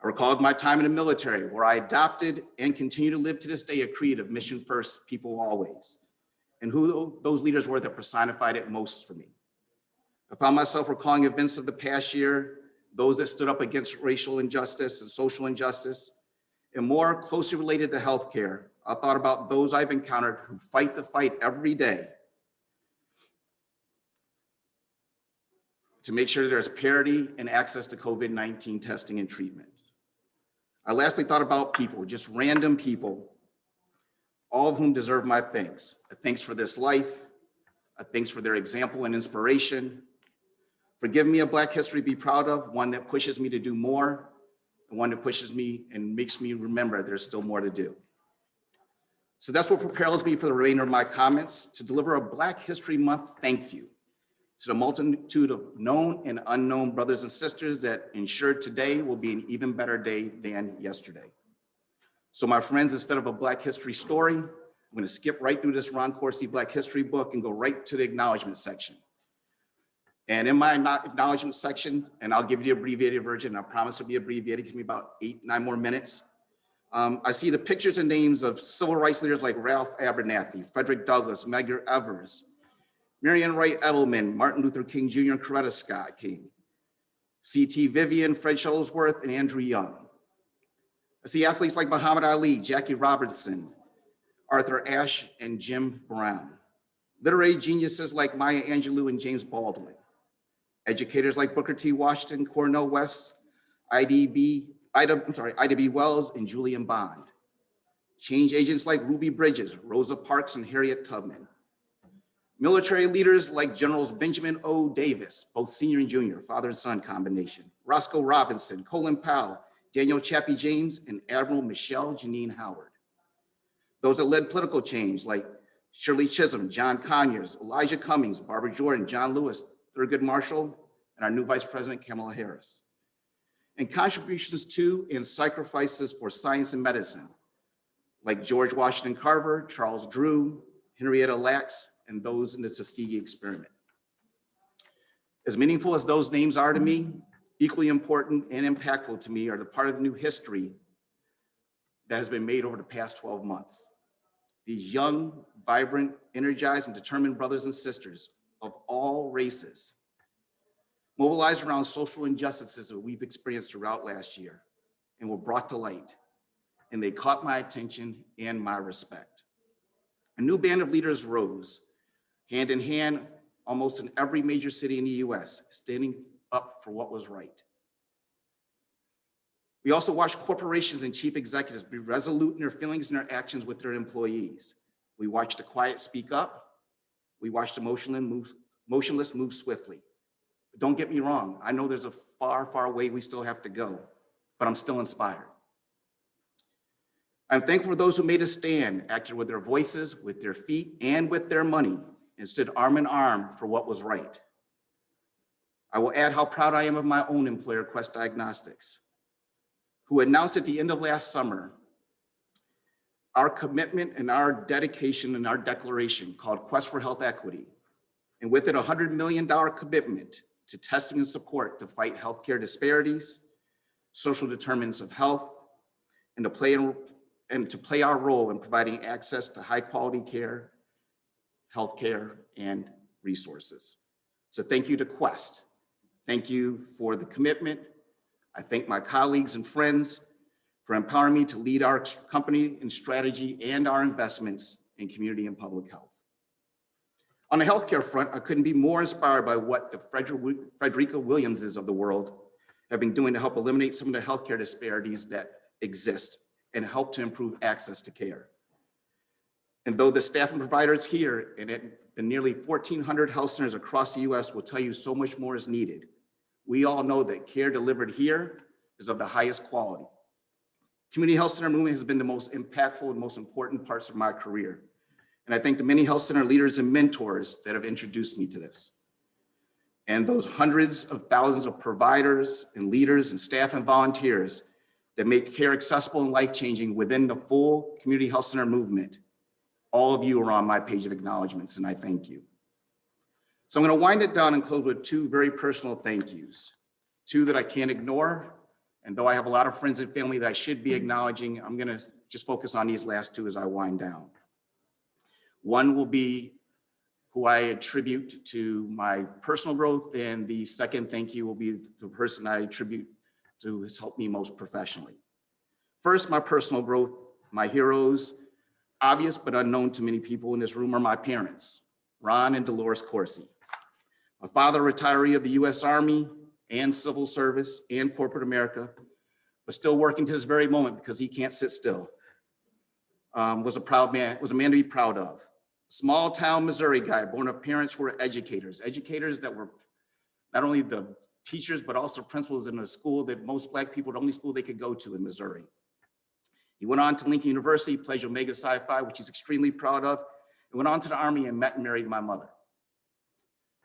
I recalled my time in the military, where I adopted and continue to live to this day a creed of mission first, people always, and who those leaders were that personified it most for me. I found myself recalling events of the past year, those that stood up against racial injustice and social injustice, and more closely related to healthcare, I thought about those I've encountered who fight the fight every day to make sure there's parity and access to COVID-19 testing and treatment. I lastly thought about people, just random people, all of whom deserve my thanks. A thanks for this life, a thanks for their example and inspiration, for giving me a Black history to be proud of, one that pushes me to do more, and one that pushes me and makes me remember there's still more to do. So that's what propels me for the remainder of my comments, to deliver a Black History Month thank you to the multitude of known and unknown brothers and sisters that ensured today will be an even better day than yesterday. So my friends, instead of a Black history story, I'm going to skip right through this Ron Coursey Black History book and go right to the acknowledgement section. And in my acknowledgement section, and I'll give you the abbreviated version, I promise it'll be abbreviated, give me about 8-9 more minutes. I see the pictures and names of civil rights leaders like Ralph Abernathy, Frederick Douglass, Medgar Evers, Marion Wright Edelman, Martin Luther King Jr., and Coretta Scott King, C.T. Vivian, Fred Shuttlesworth, and Andrew Young. I see athletes like Muhammad Ali, Jackie Robinson, Arthur Ashe, and Jim Brown. Literary geniuses like Maya Angelou and James Baldwin. Educators like Booker T. Washington, Cornel West, Ida B. Wells, and Julian Bond. Change agents like Ruby Bridges, Rosa Parks, and Harriet Tubman. Military leaders like Generals Benjamin O. Davis, both senior and junior, father and son combination, Roscoe Robinson, Colin Powell, Daniel Chappie James, and Admiral Michelle Janine Howard. Those that led political change like Shirley Chisholm, John Conyers, Elijah Cummings, Barbara Jordan, John Lewis, Thurgood Marshall, and our new Vice President, Kamala Harris. And contributions to and sacrifices for science and medicine, like George Washington Carver, Charles Drew, Henrietta Lacks, and those in the Tuskegee experiment. As meaningful as those names are to me, equally important and impactful to me are the part of the new history that has been made over the past 12 months. these young, vibrant, energized, and determined brothers and sisters of all races mobilized around social injustices that we've experienced throughout last year and were brought to light. And they caught my attention and my respect. A new band of leaders rose, hand in hand, almost in every major city in the US, standing up for what was right. We also watched corporations and chief executives be resolute in their feelings and their actions with their employees. We watched the quiet speak up. We watched the motionless move swiftly. But don't get me wrong, I know there's a far, far way we still have to go, but I'm still inspired. I'm thankful for those who made a stand, acted with their voices, with their feet, and with their money, and stood arm in arm for what was right. I will add how proud I am of my own employer, Quest Diagnostics, who announced at the end of last summer our commitment and our dedication and our declaration called Quest for Health Equity, and with it a $100 million commitment to testing and support to fight healthcare disparities, social determinants of health, and to play our role in providing access to high quality care, healthcare, and resources. So thank you to Quest. Thank you for the commitment. I thank my colleagues and friends for empowering me to lead our company in strategy and our investments in community and public health. On the healthcare front, I couldn't be more inspired by what the Frederica Williamses of the world have been doing to help eliminate some of the healthcare disparities that exist and help to improve access to care. And though the staff and providers here and at the nearly 1,400 health centers across the US will tell you so much more is needed, we all know that care delivered here is of the highest quality. Community health center movement has been the most impactful and most important parts of my career. And I thank the many health center leaders and mentors that have introduced me to this. And those hundreds of thousands of providers and leaders and staff and volunteers that make care accessible and life-changing within the full community health center movement. All of you are on my page of acknowledgements, and I thank you. So I'm going to wind it down and close with two very personal thank yous, two that I can't ignore. And though I have a lot of friends and family that I should be acknowledging, I'm going to just focus on these last two as I wind down. One will be who I attribute to my personal growth, and the second thank you will be the person I attribute to has helped me most professionally. First, my personal growth, my heroes, obvious but unknown to many people in this room, are my parents, Ron and Dolores Coursey. My father, a retiree of the US Army and civil service and corporate America, but still working to this very moment because he can't sit still. Was a man to be proud of. Small town Missouri guy, born of parents who were educators that were not only the teachers, but also principals in a school that most Black people, the only school they could go to in Missouri. He went on to Lincoln University, pledged Omega Psi Phi, which he's extremely proud of, and went on to the Army and met and married my mother.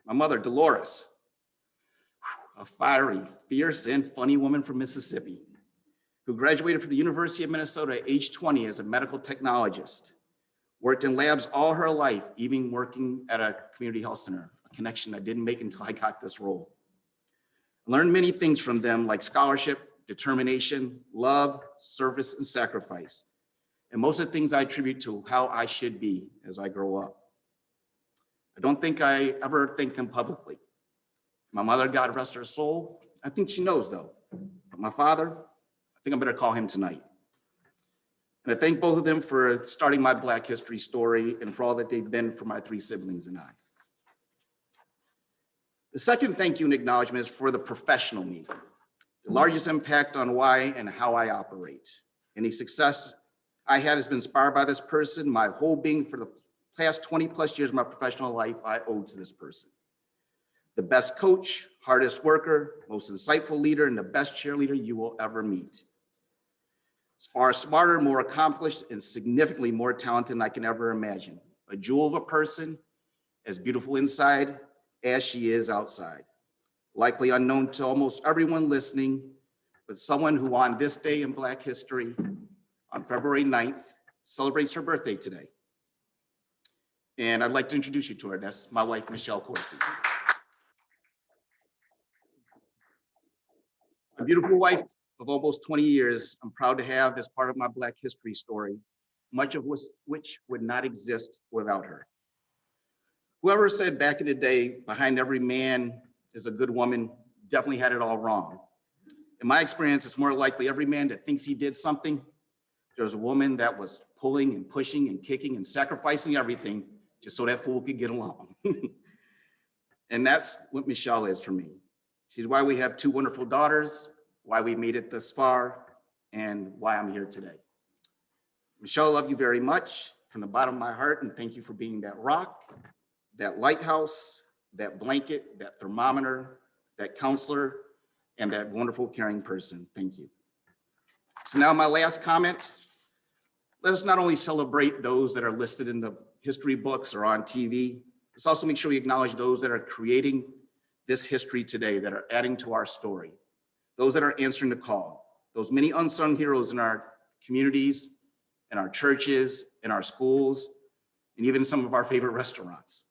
My mother, Dolores, a fiery, fierce, and funny woman from Mississippi, who graduated from the University of Minnesota at age 20 as a medical technologist, worked in labs all her life, even working at a community health center, a connection I didn't make until I got this role. I learned many things from them, like scholarship, determination, love, service, and sacrifice. And most of the things I attribute to how I should be as I grow up. I don't think I ever thanked them publicly. My mother, God rest her soul, I think she knows though. But my father, I think I better call him tonight. And I thank both of them for starting my Black history story and for all that they've been for my three siblings and I. The second thank you and acknowledgement is for the professional me, the largest impact on why and how I operate. Any success I had has been inspired by this person. My whole being for the past 20 plus years of my professional life, I owe to this person. The best coach, hardest worker, most insightful leader, and the best cheerleader you will ever meet. As far smarter, more accomplished, and significantly more talented than I can ever imagine. A jewel of a person, as beautiful inside as she is outside. Likely unknown to almost everyone listening, but someone who on this day in Black history, on February 9th, celebrates her birthday today. And I'd like to introduce you to her. That's my wife, Michelle Coursey. My beautiful wife of almost 20 years, I'm proud to have as part of my Black history story, much of which would not exist without her. Whoever said back in the day, behind every man is a good woman, definitely had it all wrong. In my experience, it's more likely every man that thinks he did something, there's a woman that was pulling and pushing and kicking and sacrificing everything just so that fool could get along. And that's what Michelle is for me. She's why we have two wonderful daughters, why we made it this far, and why I'm here today. Michelle, I love you very much from the bottom of my heart, and thank you for being that rock, that lighthouse, that blanket, that thermometer, that counselor, and that wonderful, caring person. Thank you. So now my last comment. Let us not only celebrate those that are listed in the history books or on TV, let's also make sure we acknowledge those that are creating this history today, that are adding to our story, those that are answering the call, those many unsung heroes in our communities, in our churches, in our schools, and even some of our favorite restaurants.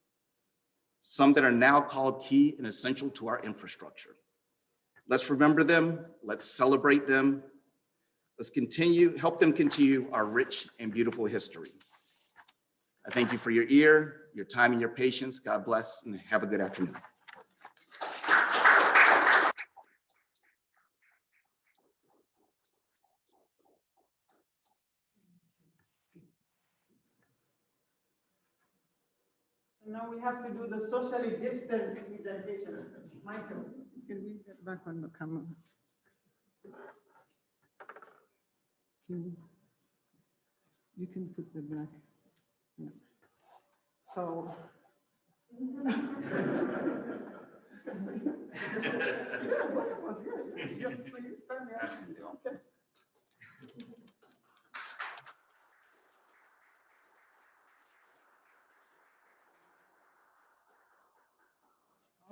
Some that are now called key and essential to our infrastructure. Let's remember them, let's celebrate them. Let's help them continue our rich and beautiful history. I thank you for your ear, your time, and your patience. God bless, and have a good afternoon. So now we have to do the socially distanced presentation. Michael, can we get back on the camera? You can put the black. Yeah. So. Yeah, what was here? Yeah, so you stand there, okay.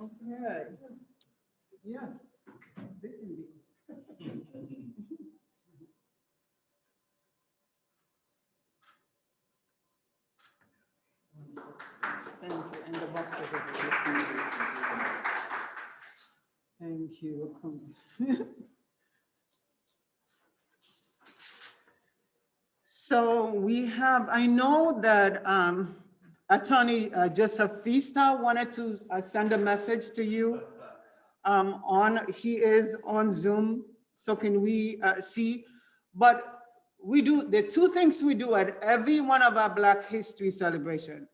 Okay. Yes, they can be. Thank you, and the boxes are here. Thank you. So we have, I know that Attorney Joseph Fista wanted to send a message to you. He is on Zoom, so can we see? But we do, the two things we do at every one of our Black History celebration.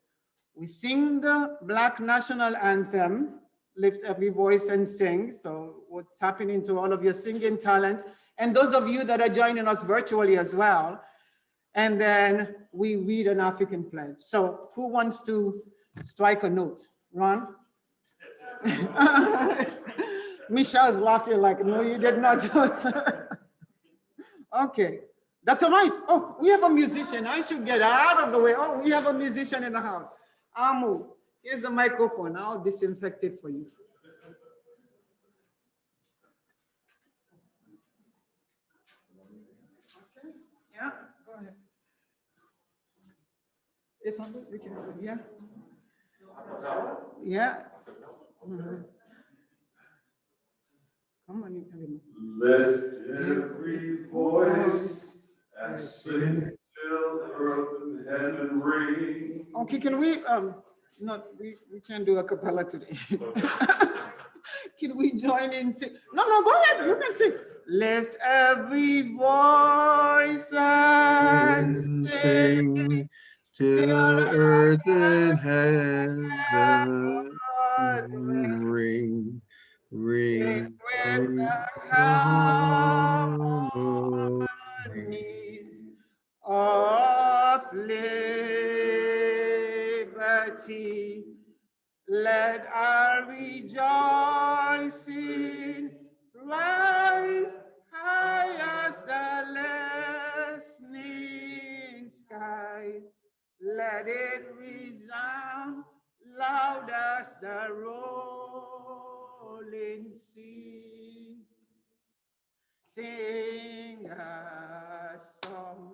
We sing the Black National Anthem, lift every voice and sing. So we're tapping into all of your singing talent. And those of you that are joining us virtually as well. And then we read an African pledge. So who wants to strike a note? Ron? Michelle's laughing like, no, you did not. Okay, that's all right. Oh, we have a musician. I should get out of the way. Oh, we have a musician in the house. I'll move. Here's the microphone. I'll disinfect it for you. Okay, yeah, go ahead. It's something we can do, yeah. Yeah. Mm-hmm. Come on, you can. Let every voice as sing till earth and heaven ring. Okay, can we no, we can't do a cappella today. Can we join in sing? No, go ahead, you can sing. Lift every voice and sing Till earth and heaven ring. Ring with the harmonies of liberty. Let our rejoicing rise high as the lessening skies. Let it resound loud as the rolling sea. Sing a song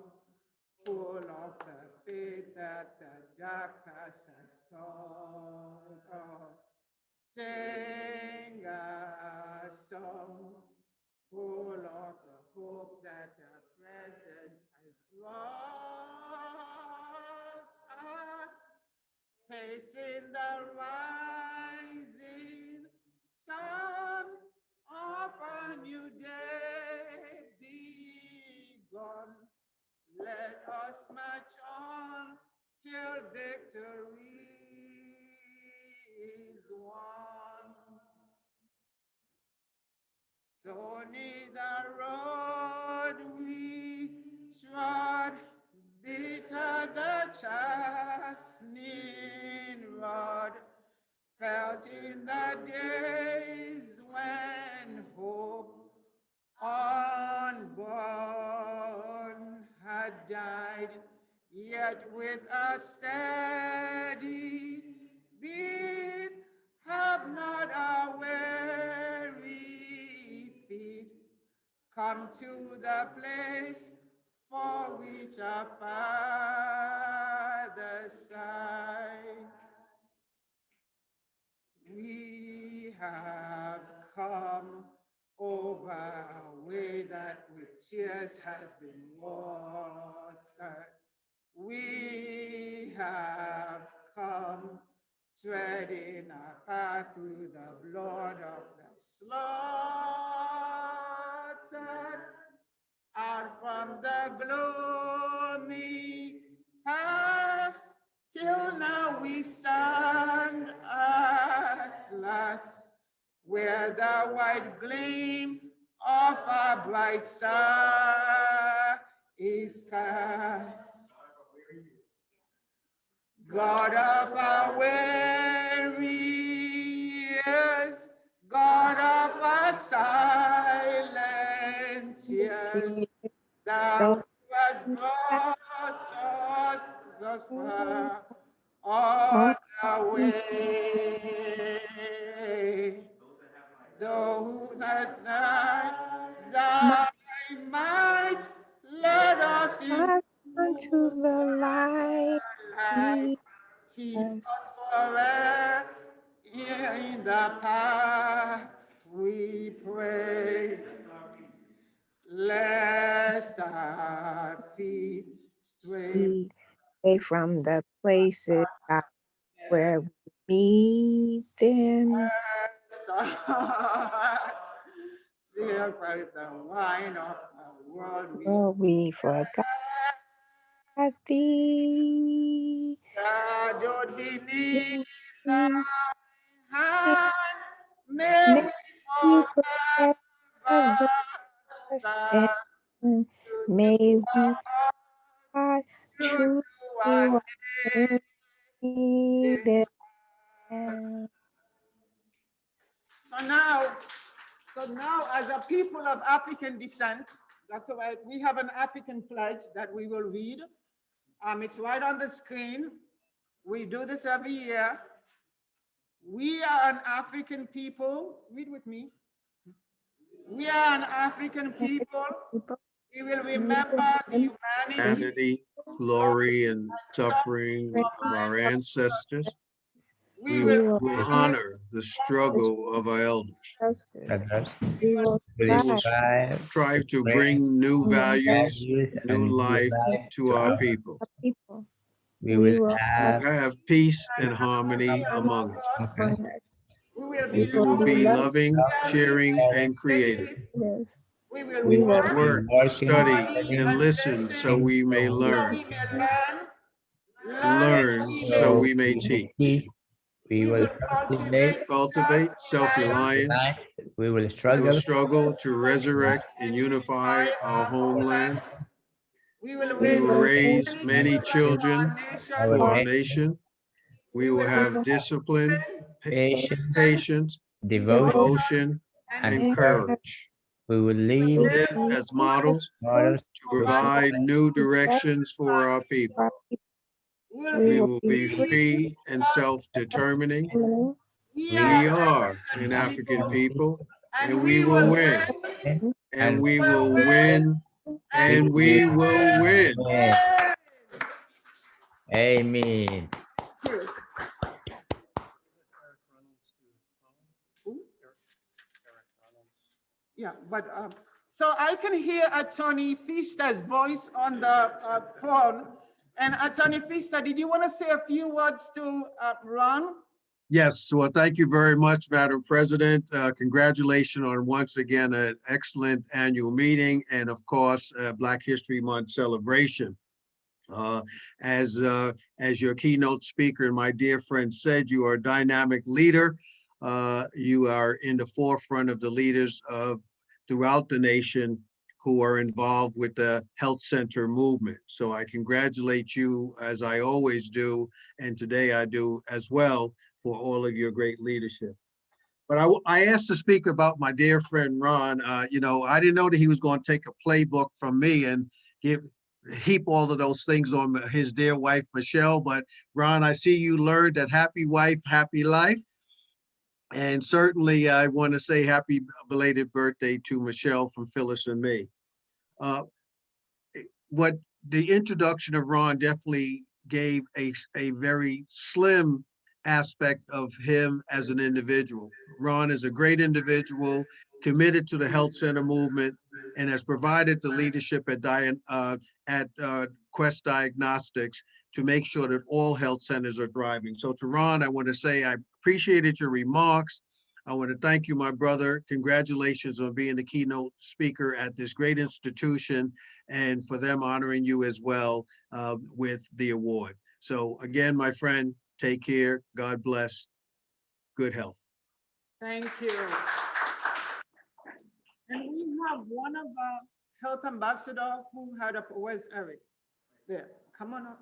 full of the faith that the dark past has taught us. Sing a song full of the hope that the present has brought march on till victory is won. Stony the road we trod, bitter the chastening rod, felt in the days when hope unborn had died, yet with a steady beat have not our weary feet come to the place for which our Father sighed. We have come over a way that with tears has been watered. We have come treading a path through the blood of the slaughtered, out from the gloomy past, till now we stand at last, where the white gleam of a bright star is cast. God of our weary years, God of our silent tears, thou hast brought us thus far on the way. Those that night thy might let us Unto the light, keep us yes, forever in the path we pray, lest our feet stray. we stay from the places where we meet them. Lest our hearts feel like the wine of the world We forgot thee. shadowed beneath May hand, may we we forever forever stand stand. May we God true true to our needed. So now, as a people of African descent, that's all right, we have an African pledge that we will read. It's right on the screen. We do this every year. We are an African people. Read with me. We are an African people. We will remember the humanity, Humanity, glory, and suffering of our ancestors. We will honor the struggle of our elders. We will We will strive to bring new values, new life to our people. We will Have peace and harmony among us. we will We be will be loving, loving, sharing, and creative. we will We will work, work, study, and listen so we may so learn. we may learn, Learn so we may teach. We will Cultivate self-reliance. We will We will struggle to resurrect and unify our homeland. we will We will raise many many children for our nation. We will have discipline, patience, devotion, and courage. We will We leave live as models to provide new directions for our people. We will be free and self-determining. We are an African people, and we will win. And we will win. And we will win. Amen. Yeah, but so I can hear Attorney Fista's voice on the phone. And Attorney Fista, did you want to say a few words to Ron? Yes, well, thank you very much, Madam President. Congratulations on once again an excellent annual meeting and of course, Black History Month celebration. As your keynote speaker and my dear friend said, you are a dynamic leader. You are in the forefront of the leaders throughout the nation who are involved with the health center movement. So I congratulate you, as I always do, and today I do as well, for all of your great leadership. But I asked to speak about my dear friend Ron. You know, I didn't know that he was going to take a playbook from me and heap all of those things on his dear wife, Michelle. But Ron, I see you learned that happy wife, happy life. And certainly I want to say happy belated birthday to Michelle from Phyllis and me. What the introduction of Ron definitely gave a very slim aspect of him as an individual. Ron is a great individual, committed to the health center movement, and has provided the leadership at Quest Diagnostics to make sure that all health centers are thriving. So to Ron, I want to say I appreciated your remarks. I want to thank you, my brother. Congratulations on being the keynote speaker at this great institution, and for them honoring you as well with the award. So again, my friend, take care. God bless. Good health. Thank you. And we have one of our health ambassador who had a, where's Eric? There, come on up.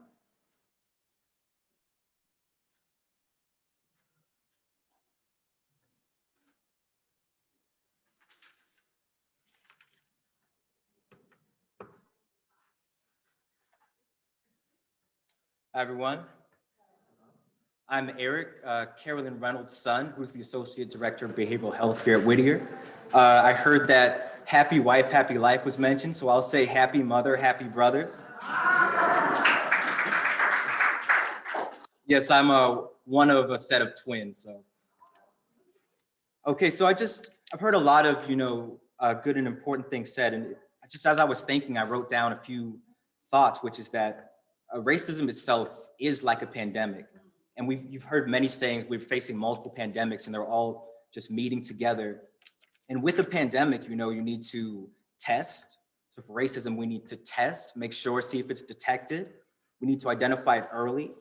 Hi, everyone. I'm Eric, Carolyn Reynolds' son, who's the Associate Director of Behavioral Health here at Whittier. I heard that happy wife, happy life was mentioned, so I'll say happy mother, happy brothers. Yes, I'm one of a set of twins, so. Okay, so I've heard a lot of, good and important things said, and just as I was thinking, I wrote down a few thoughts, which is that racism itself is like a pandemic. And you've heard many sayings, we're facing multiple pandemics and they're all just meeting together. And with a pandemic, you need to test. So for racism, we need to test, make sure, see if it's detected. We need to identify it early.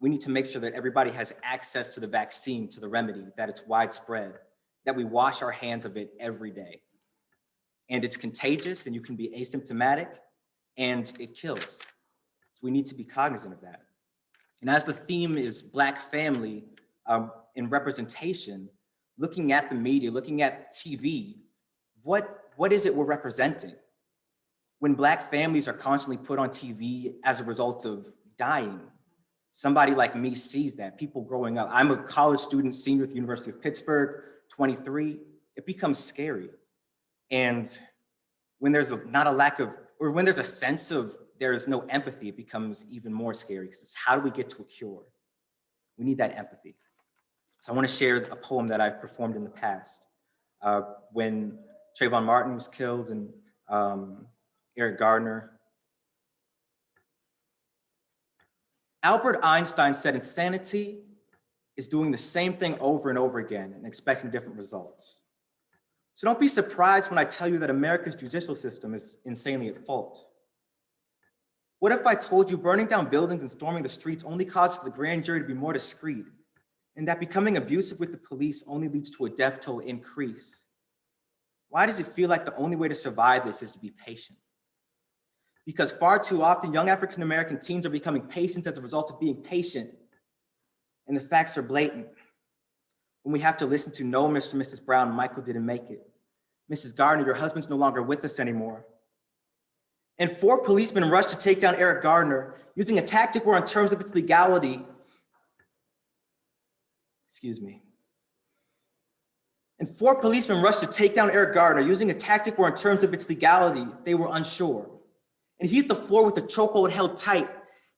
We need to make sure that everybody has access to the vaccine, to the remedy, that it's widespread, that we wash our hands of it every day. And it's contagious and you can be asymptomatic and it kills. So we need to be cognizant of that. And as the theme is Black family in representation, looking at the media, looking at TV, what is it we're representing? When Black families are constantly put on TV as a result of dying, somebody like me sees that, people growing up. I'm a college student, senior at the University of Pittsburgh, 23, it becomes scary. And when there's when there's a sense of there is no empathy, it becomes even more scary because it's how do we get to a cure? We need that empathy. So I want to share a poem that I've performed in the past. When Trayvon Martin was killed and Eric Gardner. Albert Einstein said insanity is doing the same thing over and over again and expecting different results. So don't be surprised when I tell you that America's judicial system is insanely at fault. What if I told you burning down buildings and storming the streets only causes the grand jury to be more discreet, and that becoming abusive with the police only leads to a death toll increase? Why does it feel like the only way to survive this is to be patient? Because far too often, young African-American teens are becoming patients as a result of being patient, and the facts are blatant. When we have to listen to no, Mr. and Mrs. Brown, Michael didn't make it. Mrs. Gardner, your husband's no longer with us anymore. And 4 policemen rushed to take down Eric Gardner using a tactic where on terms of its legality, And 4 policemen rushed to take down Eric Gardner using a tactic where in terms of its legality, they were unsure. And he hit the floor with the chokehold held tight.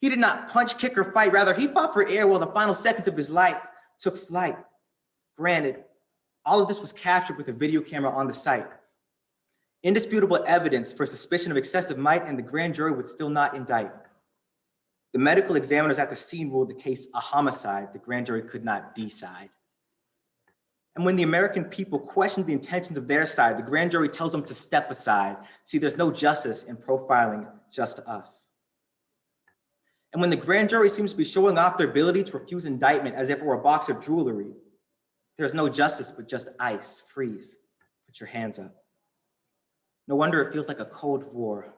He did not punch, kick, or fight. Rather, he fought for air while the final seconds of his life took flight. Granted, all of this was captured with a video camera on the site. Indisputable evidence for suspicion of excessive might, and the grand jury would still not indict. The medical examiners at the scene ruled the case a homicide. The grand jury could not decide. And when the American people question the intentions of their side, the grand jury tells them to step aside. See, there's no justice in profiling just us. And when the grand jury seems to be showing off their ability to refuse indictment as if it were a box of jewelry, there's no justice but just ice, freeze, put your hands up. No wonder it feels like a Cold War.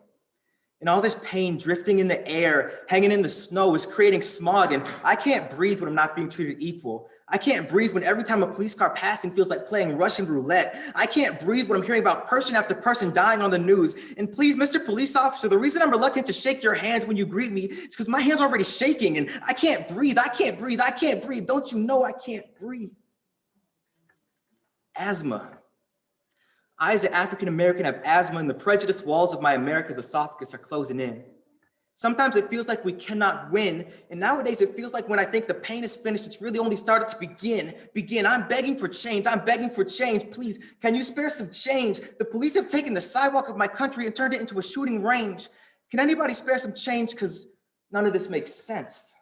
And all this pain drifting in the air, hanging in the snow is creating smog, and I can't breathe when I'm not being treated equal. I can't breathe when every time a police car passing feels like playing Russian roulette. I can't breathe when I'm hearing about person after person dying on the news. And please, Mr. Police Officer, the reason I'm reluctant to shake your hands when you greet me is because my hands are already shaking and I can't breathe, I can't breathe, I can't breathe. Don't you know I can't breathe? Asthma. I, as an African-American, have asthma, and the prejudiced walls of my America's esophagus are closing in. Sometimes it feels like we cannot win, and nowadays it feels like when I think the pain is finished, it's really only started to begin. I'm begging for change, please, can you spare some change? The police have taken the sidewalk of my country and turned it into a shooting range. Can anybody spare some change? Because none of this makes sense.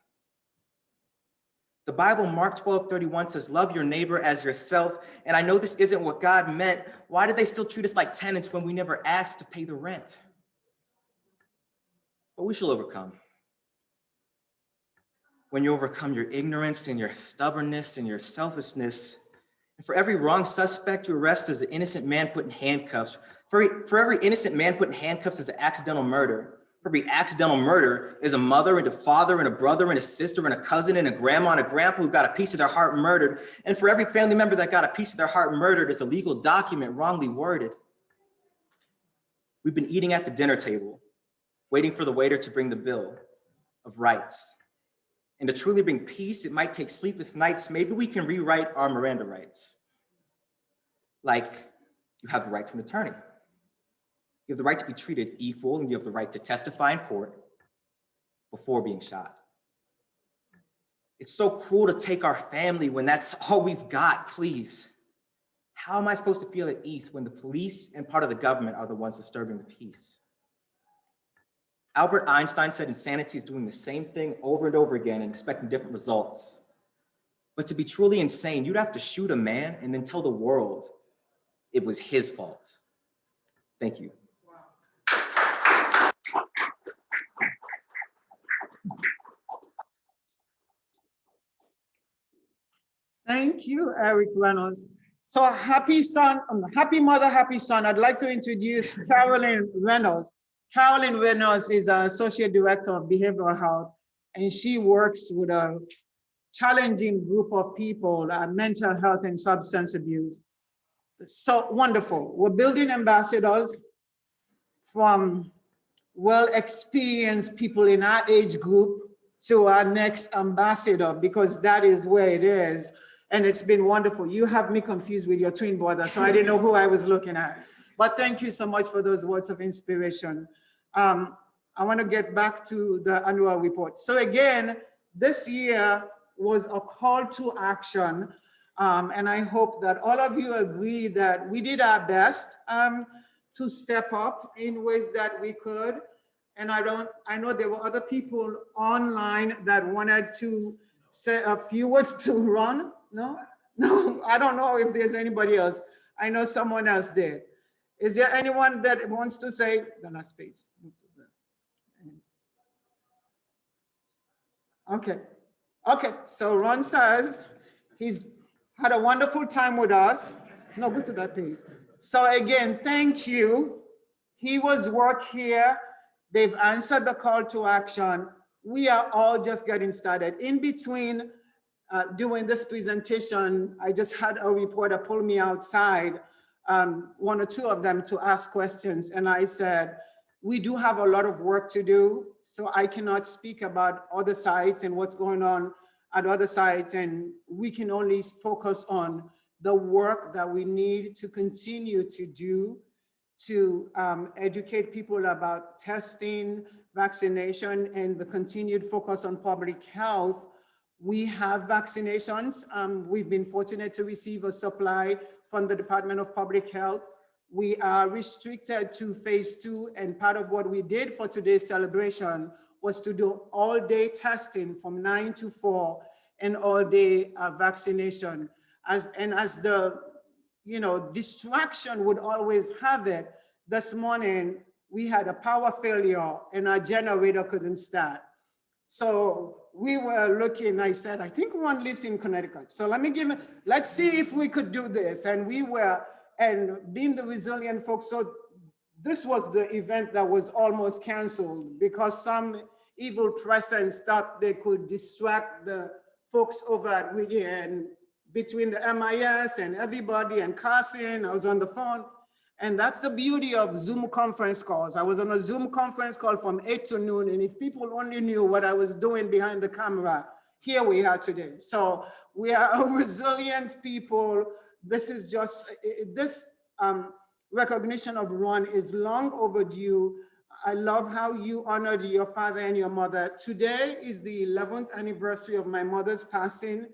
The Bible, Mark 12:31 says, love your neighbor as yourself. And I know this isn't what God meant. Why do they still treat us like tenants when we never asked to pay the rent? But we shall overcome. When you overcome your ignorance and your stubbornness and your selfishness, and for every wrong suspect you arrest is an innocent man put in handcuffs. For every innocent man put in handcuffs is an accidental murder. For every accidental murder is a mother and a father and a brother and a sister and a cousin and a grandma and a grandpa who got a piece of their heart murdered. And for every family member that got a piece of their heart murdered is a legal document wrongly worded. We've been eating at the dinner table, waiting for the waiter to bring the bill of rights. And to truly bring peace, it might take sleepless nights. Maybe we can rewrite our Miranda rights. Like, you have the right to an attorney. You have the right to be treated equal, and you have the right to testify in court before being shot. It's so cruel to take our family when that's all we've got, please. How am I supposed to feel at ease when the police and part of the government are the ones disturbing the peace? Albert Einstein said insanity is doing the same thing over and over again and expecting different results. But to be truly insane, you'd have to shoot a man and then tell the world it was his fault. Thank you. Thank you, Eric Reynolds. So happy mother, happy son. I'd like to introduce Carolyn Reynolds. Carolyn Reynolds is an associate director of behavioral health, and she works with a challenging group of people, mental health and substance abuse. So wonderful. We're building ambassadors from well-experienced people in our age group to our next ambassador, because that is where it is. And it's been wonderful. You have me confused with your twin brother, so I didn't know who I was looking at. But thank you so much for those words of inspiration. I want to get back to the annual report. So again, this year was a call to action. And I hope that all of you agree that we did our best to step up in ways that we could. And I know there were other people online that wanted to say a few words to Ron. No, I don't know if there's anybody else. I know someone else did. Is there anyone that wants to say the last page? Okay, so Ron says he's had a wonderful time with us. No, go to that page. So again, thank you. He was work here. They've answered the call to action. We are all just getting started. In between doing this presentation, I just had a reporter pull me outside, one or two of them, to ask questions. And I said, we do have a lot of work to do, so I cannot speak about other sites and what's going on at other sites. And we can only focus on the work that we need to continue to do to educate people about testing, vaccination, and the continued focus on public health. We have vaccinations. We've been fortunate to receive a supply from the Department of Public Health. We are restricted to phase 2, and part of what we did for today's celebration was to do all-day testing from 9 to 4 and all-day vaccination. As the distraction would always have it, this morning we had a power failure and our generator couldn't start. So we were looking, I said, I think one lives in Connecticut. So let's see if we could do this. And being the resilient folks, so this was the event that was almost canceled because some evil presence thought they could distract the folks over at Whittier, and between the MIS and everybody and Coursey, I was on the phone. And that's the beauty of Zoom conference calls. I was on a Zoom conference call from 8 to noon, and if people only knew what I was doing behind the camera, here we are today. So we are a resilient people. This is just, this recognition of Ron is long overdue. I love how you honored your father and your mother. Today is the 11th anniversary of my mother's passing.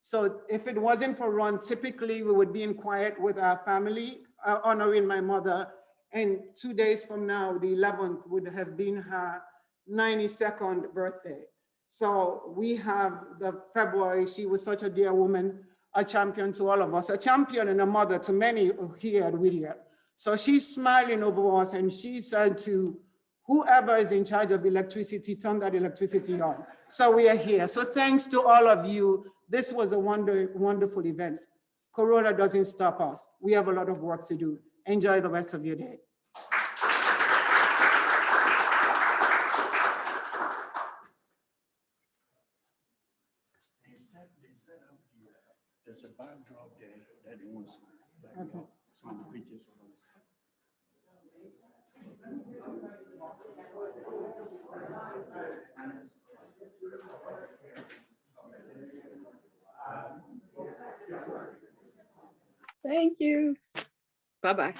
So if it wasn't for Ron, typically we would be in quiet with our family, honoring my mother. And 2 days from now, the 11th would have been her 92nd birthday. So we have the February, she was such a dear woman, a champion to all of us, a champion and a mother to many here at Whittier. So she's smiling over us, and she said to whoever is in charge of electricity, turn that electricity on. So we are here. So thanks to all of you. This was a wonderful event. Corona doesn't stop us. We have a lot of work to do. Enjoy the rest of your day. They set up here. There's a backdrop there that it was like, some pictures. Thank you. Bye-bye.